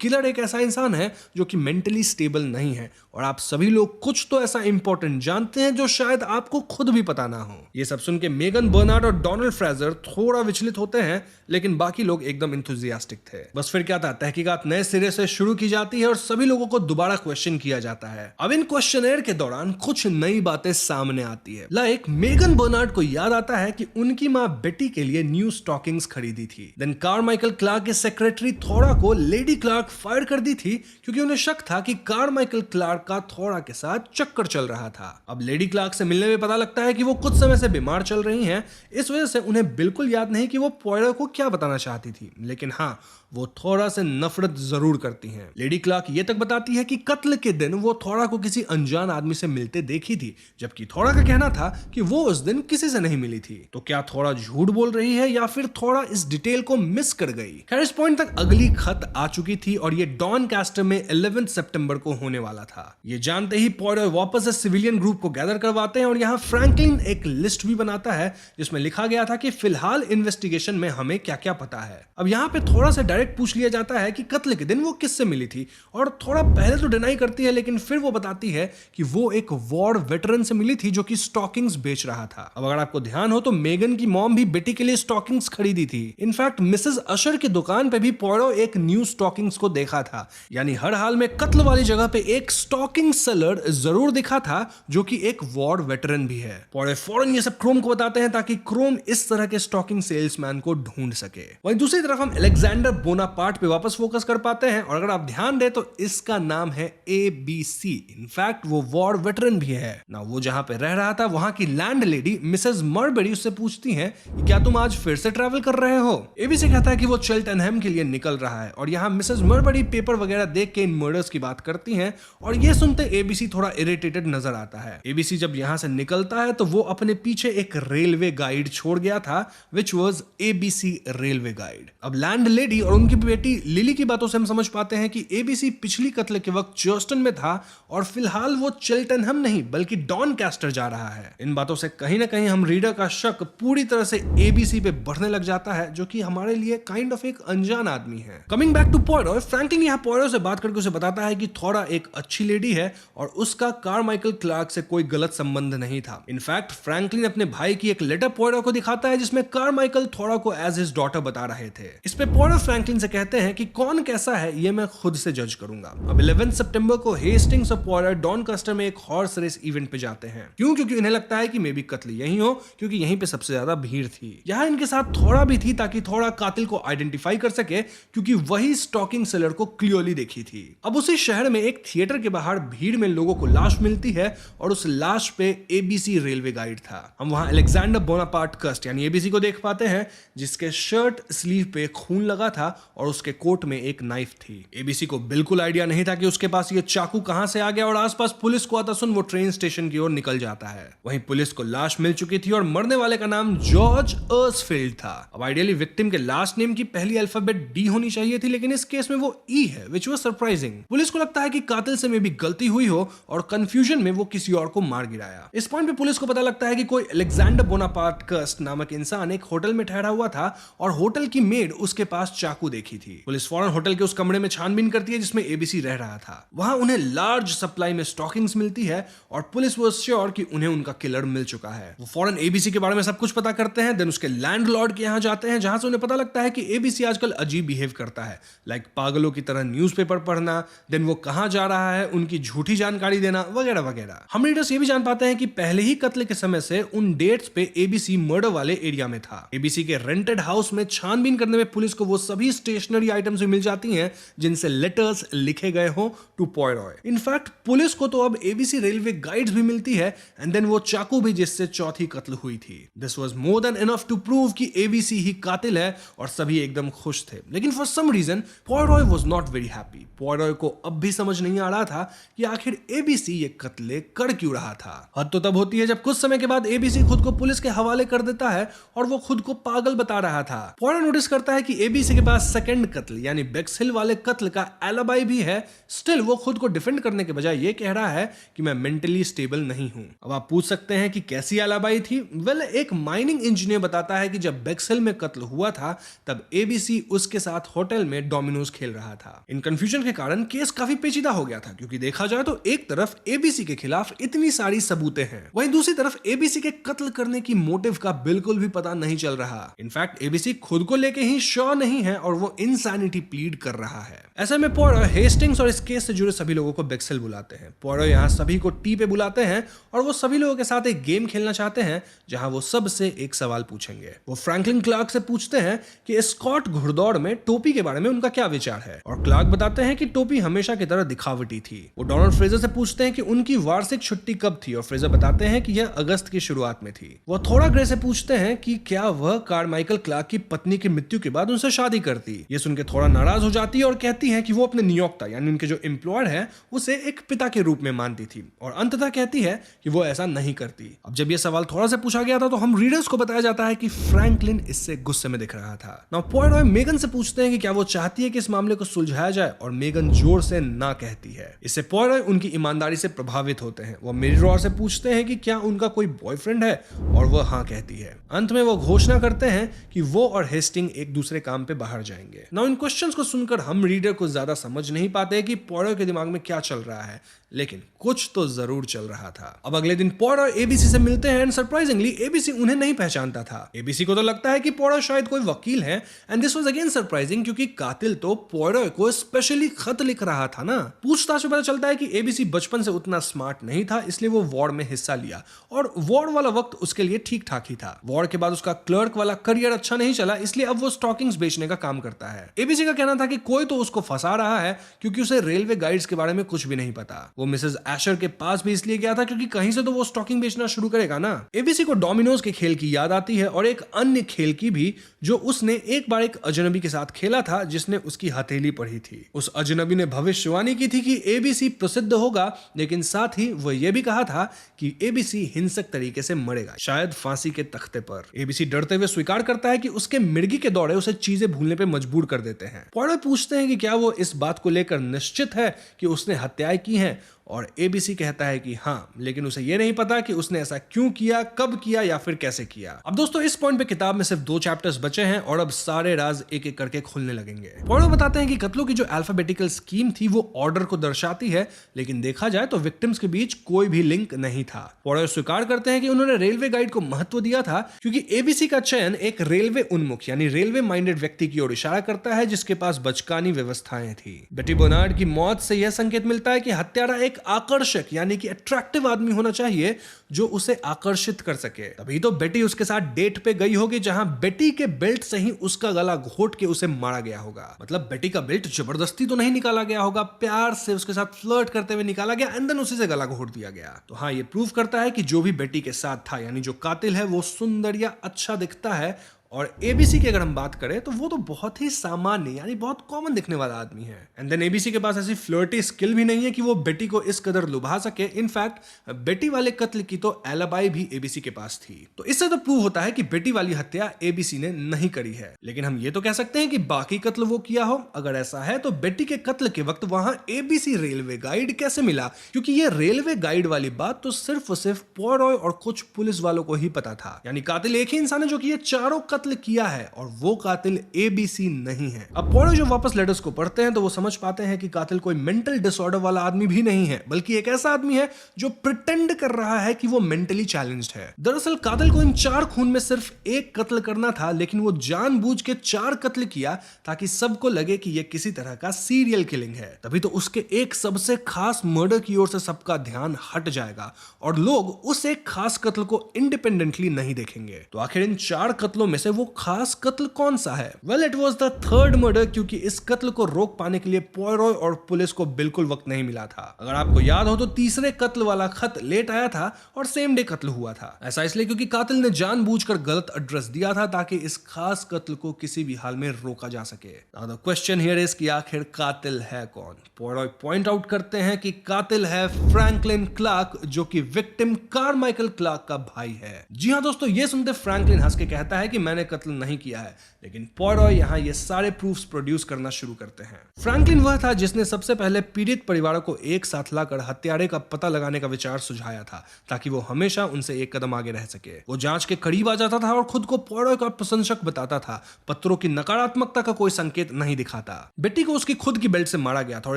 किलर एक ऐसा इंसान है जो कि मेंटली स्टेबल नहीं है, और आप सभी लोग कुछ तो ऐसा इंपॉर्टेंट जानते हैं जो शायद आपको खुद भी पता ना हो। ये सब सुन के मेगन बर्नार्ड और डोनाल्ड फ्रेजर थोड़ा विचलित होते हैं, लेकिन बाकी लोग एकदम इंथुजियास्टिक थे। बस फिर क्या था, तहकीकात नए सिरे से शुरू की जाती है और सभी लोगों को दोबारा क्वेश्चन किया जाता है। अब इन क्वेश्चनेयर के दौरान कुछ नई बातें सामने आती है। लाइक मेगन बर्नार्ड को याद आता है कि उनकी माँ बेटी के लिए न्यू स्टॉकिंग्स खरीदी थी। देन कार्माइकल क्लार्क के सेक्रेटरी थोड़ा को लेडी क्लार्क फायर कर दी थी, क्योंकि उन्हें शक था कि कार्माइकल क्लार्क का थोड़ा के साथ चक्कर चल रहा था। अब लेडी क्लार्क से मिलने में पता लगता है कि वो कुछ समय से बीमार चल रही हैं, इस वजह से उन्हें बिल्कुल याद नहीं कि वो पॉयरॉय को क्या बताना चाहती थी, लेकिन हाँ, वो थोड़ा से नफरत जरूर करती हैं। लेडी क्लार्क ये तक बताती है कि कत्ल के दिन वो थोड़ा को किसी अनजान आदमी से मिलते देखी थी, जबकि थोड़ा का कहना था कि वो उस दिन किसी से नहीं मिली थी। तो क्या थोड़ा झूठ बोल रही है या फिर थोड़ा इस डिटेल को मिस कर गई? खैर, इस पॉइंट तक अगली खत आ चुकी थी और ये डॉनकास्टर में 11 सितंबर को होने वाला था। ये जानते ही पॉयरॉय वापस से सिविलियन ग्रुप को गैदर करवाते हैं और यहाँ फ्रैंकलिन एक लिस्ट भी बनाता है जिसमें लिखा गया था कि फिलहाल इन्वेस्टिगेशन में हमें क्या क्या पता है। अब यहाँ पे थोड़ा सा डायरेक्ट पूछ लिया जाता है कि कत्ल के दिन वो किससे मिली थी, और थोड़ा पहले तो डिनाई करती है, लेकिन फिर वो बताती है कि वो एक वॉर वेटरन से मिली थी जो कि स्टॉकिंग्स बेच रहा था। अब अगर आपको ध्यान हो तो मेगन की मॉम भी बेटी के लिए स्टॉकिंग्स खरीदी थी। इनफैक्ट मिसेस अशर की दुकान पे भी पॉयरॉय एक न्यू स्टॉकिंग्स को देखा था, यानी हर हाल में कत्ल वाली जगह पे एक स्टॉकिंग सेलर जरूर दिखा था जो कि एक वॉर वेटरन भी है। पॉयरॉय फौरन ये सब क्रोम को बताते हैं ताकि क्रोम इस तरह के स्टॉकिंग सेल्समैन को ढूंढ सके। वहीं दूसरी तरफ हम अलेक्जेंडर बोनापार्ट पे वापस फोकस कर पाते हैं, और अगर आप ध्यान दें तो इसका नाम है ABC। इनफैक्ट वो वॉर वेटरन भी है ना। वो जहां पे रह रहा था वहां की लैंड लेडी मिसेस मरबेरी उससे पूछती हैं कि क्या तुम आज फिर से ट्रैवल कर रहे हो? ABC कहता है कि वो चेल्टनहैम के लिए निकल रहा है, और यहाँ मिसेस मरबेरी पेपर वगैरह देख के इन मर्डर्स की बात करती हैं, और ये सुनते ABC थोड़ा इरिटेटेड नजर आता है। ABC जब यहाँ से निकलता है तो वो अपने पीछे एक रेलवे गाइड छोड़ गया था, which was ABC railway guide. अब लैंड लेडी और उनकी बेटी लिली की बातों से हम समझ पाते हैं कि ABC पिछली कत्ल के वक्त जर्स्टन में था और फिलहाल वो चेल्टनहम नहीं बल्कि डॉनकास्टर जा रहा है। इन बातों से कहीं ना कहीं हम रीडर का शक पूरी तरह से ABC पे बढ़ने लग जाता है, जो कि हमारे लिए काइंड ऑफ एक अनजान आदमी है। कमिंग बैक टू पॉयरॉय, फ्रैंकलिन यहाँ पॉयरॉय से बात करके उसे बताता है कि थोड़ा एक अच्छी लेडी है और उसका कार्माइकल क्लार्क से कोई गलत संबंध नहीं था। इनफैक्ट फ्रैंकलिन अपने भाई की एक लेटर पॉयरॉय को दिखाता है जिसमें कार्माइकल थोड़ा को एज हिज डॉटर बता रहे थे। इस पे पॉयरॉय फ्रैंकलिन से कहते हैं कि कौन कैसा है ये मैं खुद से जज करूंगा। अब 11 सितंबर को हेस्टिंग्स और पॉयरॉय डॉनकास्टर में एक हॉर्स रेस इवेंट पे जाते हैं। क्यों? क्योंकि इन्हें लगता है कि मे बी कत्ल यही हो, क्योंकि यहीं पे सबसे ज्यादा भीड़ थी। यहाँ इनके साथ थोड़ा भी थी ताकि थोड़ा कातिल को आइडेंटिफाई कर सके, क्योंकि वही स्टॉकिंग सेलर को क्लियरली देखी थी। अब उसी शहर में एक थिएटर के बाहर भीड़ में लोगों को लाश मिलती है और उस लाश पे ABC रेलवे गाइड था। हम वहां अलेक्जेंडर बोनापार्ट कस्ट यानी ABC को देख पाते हैं, जिसके शर्ट स्लीव पे खून लगा था और उसके कोट में एक नाइफ थी। ABC को बिल्कुल आइडिया नहीं था कि उसके पास ये चाकू कहां से आ गया, और आसपास पुलिस को आता सुन वो ट्रेन स्टेशन की ओर निकल जाता है। वहीं पुलिस को लाश मिल चुकी थी और मरने वाले का नाम जॉर्ज अर्सफील्ड था। अब आइडियली विक्टिम के लास्ट नेम की पहली अल्फाबेट D होनी चाहिए थी, लेकिन इस केस में वो E है, विच वाज सरप्राइजिंग। पुलिस को लगता है कि कातिल से में भी गलती हुई हो और कंफ्यूजन में वो किसी और को मार गिराया। इस पॉइंट पे पुलिस को पता लगता है कि कोई अलेक्जेंडर बोनापार्ट कस्ट नामक इंसान एक होटल में ठहरा हुआ था और होटल की मेड उसके पास चाकू देखी थी। पुलिस फौरन होटल के उस कमरे में छानबीन करती है जिसमें एबीसी रह रहा था। वहां उन्हें लार्ज सप्लाई में स्टॉकिंग्स मिलती है और पुलिस वाज श्योर कि उन्हें उनका किलर मिल चुका है। वो फौरन एबीसी के बारे में सब कुछ पता करते हैं, देन उसके लैंडलॉर्ड के यहाँ जाते हैं, जहां से उन्हें पता लगता है कि एबीसी आजकल अजीब बिहेव करता है, लाइक पागलों की तरह न्यूज़पेपर पढ़ना, देन वो कहां जा रहा है उनकी झूठी जानकारी देना वगैरह वगैरह। हम रीडर्स ये भी जान पाते हैं कि पहले ही कत्ल के समय से उन डेट्स पे एबीसी मर्डर वाले एरिया में था। एबीसी के रेंटेड हाउस में छानबीन करने में पुलिस को वो सभी स्टेशनरी आइटम्स भी मिल जाती हैं जिनसे लेटर्स लिखे गए हो टू पॉयरॉय। इनफैक्ट पुलिस को तो अब एबीसी रेलवे गाइड्स भी मिलती है एंड देन वो चाकू भी जिससे चौथी कत्ल हुई थी। This was more than enough to prove कि एबीसी ही कातिल है और सभी एकदम खुश थे। लेकिन for some reason Poirot was not very happy. Poirot को अब भी समझ नहीं आ रहा था कि आखिर एबीसी ये कत्ले कर क्यों रहा था। हद तो तब होती है जब कुछ समय के बाद एबीसी खुद को पुलिस के हवाले कर देता है और वो खुद को पागल बता रहा था। पॉयरॉय नोटिस करता है कि एबीसी के पास सेकंड कत्ल यानी बेक्स हिल वाले कत्ल का एलिबाई भी है। स्टिल वो खुद को डिफेंड करने के बजाय ये कह रहा है कि मैं मेंटली स्टेबल नहीं हूं। अब आप पूछ सकते हैं कि कैसी एलिबाई थी? वेल, एक माइनिंग इंजीनियर बताता है कि जब बेक्स हिल में कत्ल हुआ था तब एबीसी उसके साथ होटल में डोमिनोज खेल रहा था। इन कंफ्यूजन के कारण केस काफी पेचीदा हो गया था, क्योंकि देखा जाए तो एक तरफ एबीसी के खिलाफ इतनी सारी सबूतें हैं, वहीं दूसरी तरफ एबीसी के कत्ल करने की मोटिव का बिल्कुल भी पता नहीं चल रहा। इनफैक्ट एबीसी खुद को लेके ही श्योर नहीं है और वो इंसैनिटी प्लीड कर रहा है। ऐसे में पॉयरॉय हेस्टिंग्स और इस केस से जुड़े सभी लोगों को बेक्स हिल बुलाते हैं। पॉयरॉय यहाँ सभी को टी पे बुलाते हैं और वो सभी लोगों के साथ एक गेम खेलना चाहते हैं जहां वो सबसे एक सवाल पूछेंगे। वो फ्रैंकलिन क्लार्क से पूछते हैं कि स्कॉट घुड़दौड़ में टोपी के बारे में उनका क्या विचार है, और क्लार्क बताते हैं कि टोपी हमेशा की तरह दिखावटी थी। वो डोनाल्ड फ्रेजर से पूछते हैं कि उनकी वार्षिक छुट्टी कब थी, और फ्रेजर बताते हैं कि यह अगस्त की शुरुआत में थी। वो थोड़ा ग्रे से पूछते हैं कि क्या वह कार्माइकल क्लार्क की पत्नी की मृत्यु के बाद उनसे शादी करती। ये सुनकर थोड़ा नाराज हो जाती है और कहती है कि वो अपने नियोक्ता यानी उनके जो एम्प्लॉयर है उसे एक पिता के रूप में मानती थी, और अंततः कहती है कि वो ऐसा नहीं करती। अब जब ये सवाल थोड़ा सा पूछा गया था तो हम रीडर्स को बताया जाता है कि फ्रैंकलिन इससे गुस्से में दिख रहा था। नाउ पॉयरॉय मेगन से पूछते हैं कि क्या वो चाहती है कि इस मामले को सुलझाया जाए, और मेगन जोर से ना कहती है। इससे पॉयरॉय उनकी ईमानदारी से प्रभावित होते हैं। वो मेरी रॉ से पूछते हैं कि क्या उनका कोई बॉयफ्रेंड है, और वह हाँ कहती है। अंत में वो घोषणा करते हैं कि वो और हेस्टिंग एक दूसरे काम पे बाहर जाएंगे। नाउ इन क्वेश्चंस को सुनकर हम रीडर को ज्यादा समझ नहीं पाते कि पॉयरॉय के दिमाग में क्या चल रहा है, लेकिन कुछ तो जरूर चल रहा था। अब अगले दिन पॉयरॉय एबीसी से मिलते हैं एंड सरप्राइजिंगली एबीसी उन्हें नहीं पहचानता था। एबीसी को तो लगता है कि पॉयरॉय शायद कोई वकील है, and this was again surprising क्योंकि कातिल तो पॉयरॉय को स्पेशली खत लिख रहा था ना। पूछताछ में पता चलता है कि एबीसी बचपन से उतना स्मार्ट नहीं था, इसलिए वो वॉर में हिस्सा लिया, और वॉर वाला वक्त उसके लिए ठीक ठाक ही था। वॉर के बाद उसका क्लर्क वाला करियर अच्छा नहीं चला, इसलिए अब वो स्टॉकिंग्स बेचने का काम करता है। एबीसी का कहना था कि कोई तो उसको फंसा रहा है क्योंकि उसे रेलवे गाइड्स के बारे में कुछ भी नहीं पता। वो मिसेस एशर के पास भी इसलिए गया था क्योंकि कहीं से तो वो स्टॉकिंग बेचना शुरू करेगा ना। एबीसी को डोमिनोज के खेल की याद आती है और एक अन्य खेल की भी जो उसने एक बार एक अजनबी के साथ खेला था जिसने उसकी हथेली पढ़ी थी। उस अजनबी ने भविष्यवाणी की थी कि एबीसी प्रसिद्ध होगा, लेकिन साथ ही वह यह भी कहा था कि एबीसी हिंसक तरीके से मरेगा, शायद फांसी के तख्ते पर। एबीसी डरते हुए स्वीकार करता है कि उसके मिर्गी के दौरे उसे चीजें भूलने पर मजबूर कर देते हैं। पॉयरॉय पूछते हैं कि क्या वो इस बात को लेकर निश्चित है कि उसने हत्याएं की हैं, और एबीसी कहता है कि हाँ, लेकिन उसे यह नहीं पता कि उसने ऐसा क्यों किया, कब किया या फिर कैसे किया। अब दोस्तों इस पॉइंट पे किताब में सिर्फ 2 चैप्टर्स बचे हैं और अब सारे राज एक एक करके खुलने लगेंगे। पॉयरॉय बताते हैं कि कत्लों की जो अल्फाबेटिकल स्कीम थी वो ऑर्डर को दर्शाती है, लेकिन देखा जाए तो विक्टिम्स के बीच कोई भी लिंक नहीं था। पॉयरॉय स्वीकार करते हैं कि उन्होंने रेलवे गाइड को महत्व दिया था क्योंकि एबीसी का चयन एक रेलवे उन्मुख यानी रेलवे माइंडेड व्यक्ति की ओर इशारा करता है जिसके पास बचकानी व्यवस्थाएं थी। बेटी बोनार्ड की मौत से यह संकेत मिलता है कि हत्यारा एक आकर्षक यानी कि अट्रैक्टिव आदमी होना चाहिए जो उसे आकर्षित कर सके। तभी तो बेटी उसके साथ डेट पे गई होगी जहां बेटी के बेल्ट से ही उसका गला घोट के उसे मारा गया होगा। मतलब बेटी का बेल्ट जबरदस्ती तो नहीं निकाला गया होगा, प्यार से उसके साथ फ्लर्ट करते हुए निकाला गया एंड देन उसी से गला घोट दिया गया। तो हाँ, ये प्रूव करता है कि जो भी बेटी के साथ था यानी जो कातिल है वो सुंदर या अच्छा दिखता है, और एबीसी की अगर हम बात करें तो वो तो बहुत ही सामान्य यानी बहुत कॉमन दिखने वाला आदमी है। एंड देन एबीसी के पास ऐसी फ्लर्टी स्किल भी नहीं है कि वो बेटी को इस कदर लुभा सके। इनफैक्ट बेटी वाले कत्ल की तो एलिबाई भी एबीसी के पास थी। तो इससे तो प्रूव होता है कि बेटी वाली हत्या एबीसी ने नहीं करी है। लेकिन हम ये तो कह सकते हैं कि बाकी कत्ल वो किया हो। अगर ऐसा है तो बेटी के कत्ल के वक्त वहां एबीसी रेलवे गाइड कैसे मिला, क्योंकि ये रेलवे गाइड वाली बात तो सिर्फ और सिर्फ पॉयरॉय और कुछ पुलिस वालों को ही पता था। यानी कातिल एक ही इंसान है जो कि ये चारों कत्ल किया है और वो कातिल एबीसी नहीं है। अब पॉयरो जब वापस लेटर्स को पढ़ते हैं तो वो समझ पाते हैं कि कातिल कोई मेंटल डिसऑर्डर वाला आदमी भी नहीं है, बल्कि एक ऐसा आदमी है जो प्रिटेंड कर रहा है कि वो मेंटली चैलेंज्ड है। दरअसल कातिल को इन 4 खून में सिर्फ एक कत्ल करना था, लेकिन वो जानबूझ के 4 कत्ल किया ताकि सबको लगे कि ये किसी तरह का सीरियल किलिंग है। तभी तो उसके एक सबसे खास मर्डर की ओर से सबका ध्यान हट जाएगा और लोग उस एक खास कत्ल को इंडिपेंडेंटली नहीं देखेंगे। तो आखिर इन 4 कत्लों में से वो खास कत्ल कौन सा है? Well, it was the third murder, क्योंकि इस कत्ल को रोक पाने के लिए पॉयरो और पुलिस को बिल्कुल वक्त नहीं मिला था। अगर आपको याद हो तो तीसरे कत्ल वाला खत लेट आया था और सेम डे कत्ल हुआ था। ऐसा इसलिए क्योंकि कातिल ने जानबूझकर गलत एड्रेस दिया था ताकि इस खास कत्ल को किसी भी हाल में रोका जा सके। Now the question here is कि आखिर कातिल है कौन? पॉयरो पॉइंट आउट करते हैं कि कातिल है फ्रैंकलिन क्लार्क, जो कि विक्टिम कारमाइकल क्लार्क का भाई है। जी हां दोस्तों, ये सुनते फ्रैंकलिन हंस के कहता है कि मैंने कत्ल नहीं किया है, लेकिन पॉयरो यहां ये सारे प्रूफ्स प्रोड्यूस करना शुरू करते हैं। फ्रैंकलिन वह था जिसने सबसे पहले पीड़ित परिवारों को एक साथ लाकर हत्यारे का पता लगाने का विचार सुझाया था, ताकि वो हमेशा उनसे एक कदम आगे रह सके। वो जांच के करीब आ जाता था और खुद को पॉयरो का प्रशंसक बताता था, पत्रों की नकारात्मकता का कोई संकेत नहीं दिखाता। बेटी को उसकी खुद की बेल्ट से मारा गया था और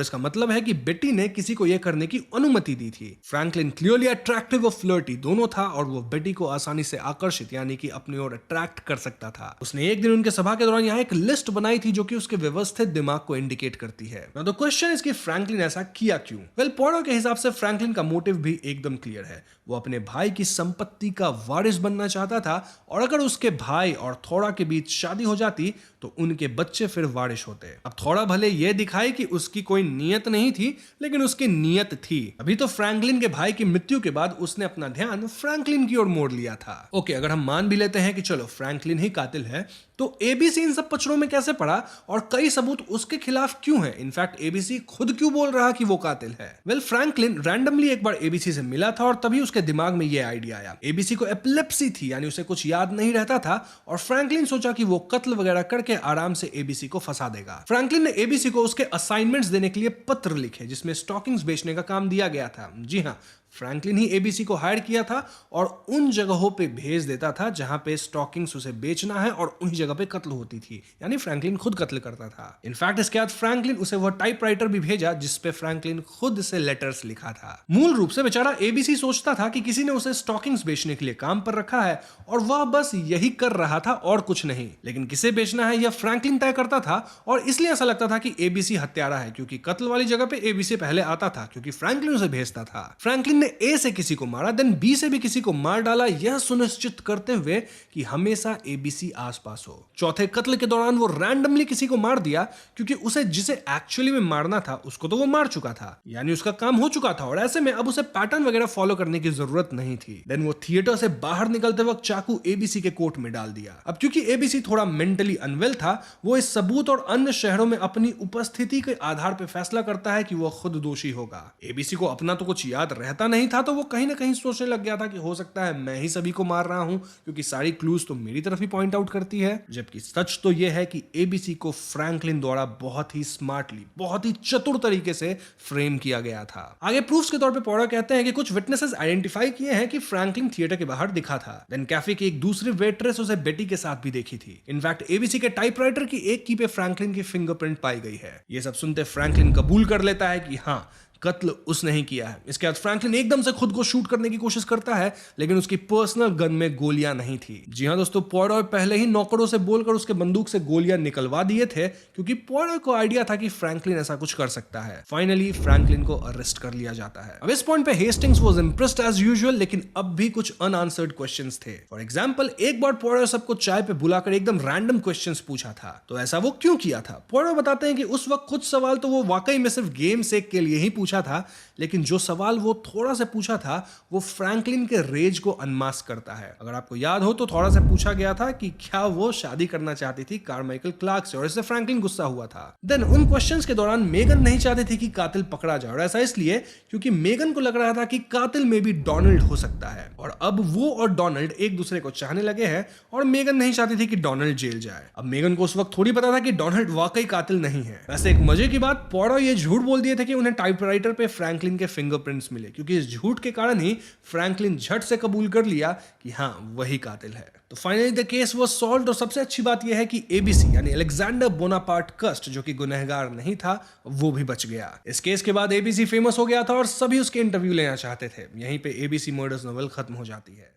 इसका मतलब है कि बेटी ने किसी को यह करने की अनुमति दी थी। फ्रैंकलिन क्लियरली अट्रैक्टिव और फ्लर्टी दोनों था और वो बेटी को आसानी से आकर्षित यानी कि अपनी ओर अट्रैक्ट कर सकता था। उसने एक दिन उनके सभा के दौरान यहाँ एक लिस्ट बनाई थी जो कि उसके व्यवस्थित दिमाग को इंडिकेट करती है। तो क्वेश्चन इज कि फ्रैंकलिन ऐसा किया क्यों? वेल, पॉयरो के हिसाब से फ्रैंकलिन का मोटिव भी एकदम क्लियर है। वो अपने भाई की संपत्ति का वारिस बनना चाहता था और अगर उसके भाई और थोड़ा के बीच शादी हो जाती तो उनके बच्चे फिर वारिस होते। अब थोड़ा भले ये दिखाए कि उसकी कोई नियत नहीं थी, लेकिन उसकी नियत थी। अभी तो फ्रैंकलिन के भाई की मृत्यु के बाद उसने अपना ध्यान फ्रैंकलिन की ओर मोड़ लिया था। ओके, अगर हम मान भी लेते हैं कि चलो फ्रैंकलिन ही कातिल है, तो एबीसी इन सब पचड़ों में कैसे पड़ा और कई सबूत उसके खिलाफ क्यों है? इनफैक्ट एबीसी खुद क्यों बोल रहा कि वो कातिल है? वेल, फ्रैंकलिन रैंडमली एक बार एबीसी से मिला था और तभी उसके दिमाग में ये आइडिया आया। एबीसी को एपिलेप्सी थी, यानी उसे कुछ याद नहीं रहता था और फ्रैंकलिन सोचा कि वो कत्ल वगैरह करके आराम से एबीसी को फंसा देगा। फ्रैंकलिन ने एबीसी को उसके असाइनमेंट्स देने के लिए पत्र लिखे जिसमें स्टॉकिंग्स बेचने का काम दिया गया था। जी हाँ, फ्रैंकलिन ही एबीसी को हायर किया था और उन जगहों पे भेज देता था जहां पे स्टॉकिंग्स उसे बेचना है और उन्हीं जगह पे कत्ल होती थी, यानी फ्रैंकलिन खुद कत्ल करता था। इनफैक्ट इसके बाद फ्रैंकलिन उसे वह टाइपराइटर भी भेजा जिस पे फ्रैंकलिन खुद से लेटर्स लिखा था। मूल रूप से बेचारा एबीसी सोचता था कि किसी ने उसे स्टॉकिंग्स बेचने के लिए काम पर रखा है और वह बस यही कर रहा था और कुछ नहीं, लेकिन किसे बेचना है यह फ्रैंकलिन तय करता था और इसलिए ऐसा लगता था कि एबीसी हत्यारा है, क्योंकि कत्ल वाली जगह पे एबीसी पहले आता था क्योंकि फ्रैंकलिन उसे भेजता था। फ्रैंकलिन ने ए से किसी को मारा, देन बी से भी किसी को मार डाला, यह सुनिश्चित करते हुए कि हमेशा एबीसी आसपास हो। चौथे कत्ल के दौरान वो रैंडमली किसी को मार दिया क्योंकि उसे जिसे एक्चुअली में मारना था उसको तो वो मार चुका था, यानी उसका काम हो चुका था और ऐसे में अब उसे पैटर्न वगैरह फॉलो करने की जरूरत नहीं थी। देन वो थिएटर से बाहर निकलते वक्त चाकू एबीसी के कोट में डाल दिया। अब क्योंकि एबीसी थोड़ा मेंटली अनवेल था, वो इस सबूत और अन्य शहरों में अपनी उपस्थिति के आधार पर फैसला करता है कि वो खुद दोषी होगा। एबीसी को अपना तो कुछ याद रहता नहीं था, तो वो कहीं ना कहीं सोचने लग गया था कि हो सकता है मैं ही सभी को मार रहा हूं क्योंकि सारी क्लूज तो मेरी तरफ ही पॉइंट आउट करती है। जबकि सच तो यह है कि एबीसी को फ्रैंकलिन द्वारा बहुत ही स्मार्टली, बहुत ही चतुर तरीके से फ्रेम किया गया था। आगे प्रूफ्स के तौर पे पॉयरो कहते हैं कि कुछ विटनेसेस आइडेंटिफाई किए हैं कि फ्रैंकलिन थिएटर के बाहर दिखा था। देन कैफे की एक दूसरी वेट्रेस उसे बेटी के साथ भी देखी थी। इनफैक्ट एबीसी के टाइपराइटर की एक की पे फ्रैंकलिन की फिंगरप्रिंट पाई गई है। ये सब सुनते फ्रैंकलिन कबूल कर लेता है कि हाँ, कत्ल उसने ही किया है। इसके बाद फ्रैंकलिन एकदम से खुद को शूट करने की कोशिश करता है, लेकिन उसकी पर्सनल गन में गोलियां नहीं थी। जी हां दोस्तों, पॉयरो पहले ही नौकरों से बोलकर उसके बंदूक से गोलियां निकलवा दिए थे क्योंकि पॉयरो को आइडिया था कि फ्रैंकलिन ऐसा कुछ कर सकता है। फाइनली फ्रैंकलिन को अरेस्ट कर लिया जाता है। अब इस पॉइंट पे Hastings was impressed as usual, लेकिन अब भी कुछ अनआंसर्ड क्वेश्चंस थे। फॉर एग्जांपल, एक बार पॉयरो सबको चाय पे बुलाकर एकदम रैंडम क्वेश्चंस पूछा था, तो ऐसा वो क्यों किया था? पॉयरो बताते हैं कि उस वक्त कुछ सवाल तो वो वाकई में सिर्फ गेम सेक के लिए ही पूछा था, लेकिन जो सवाल वो थोड़ा सा पूछा था वो फ्रैंकलिन के रेज को अनमास्क करता है। अगर आपको याद हो तो थोड़ा सा पूछा गया था कि क्या वो शादी करना चाहती थी कारमाइकल क्लार्क से और इससे फ्रैंकलिन गुस्सा हुआ था। देन उन क्वेश्चंस के दौरान मेगन नहीं चाहती थी कि कातिल पकड़ा जाए और ऐसा इसलिए क्योंकि मेगन को लग रहा था कि कातिल में भी डोनाल्ड हो सकता है और अब वो और डोनाल्ड एक दूसरे को चाहने लगे हैं और मेगन नहीं चाहती थी कि डोनाल्ड जेल जाए। अब मेगन को उस वक्त थोड़ी पता था कि डोनाल्ड वाकई कातिल नहीं है। वैसे एक मजे की बात, पॉयरो ये झूठ बोल दिए थे कि उन्हें टाइपराइटर जनरेटर पे फ्रैंकलिन के फिंगरप्रिंट्स मिले, क्योंकि इस झूठ के कारण ही फ्रैंकलिन झट से कबूल कर लिया कि हाँ वही कातिल है। तो finally the case was solved. और सबसे अच्छी बात यह है कि एबीसी यानी अलेक्जेंडर बोनापार्ट कस्ट, जो कि गुनहगार नहीं था, वो भी बच गया। इस केस के बाद एबीसी फेमस हो गया था और सभी उसके इंटरव्यू लेना चाहते थे। यहीं पे एबीसी मर्डर्स नॉवेल खत्म हो जाती है।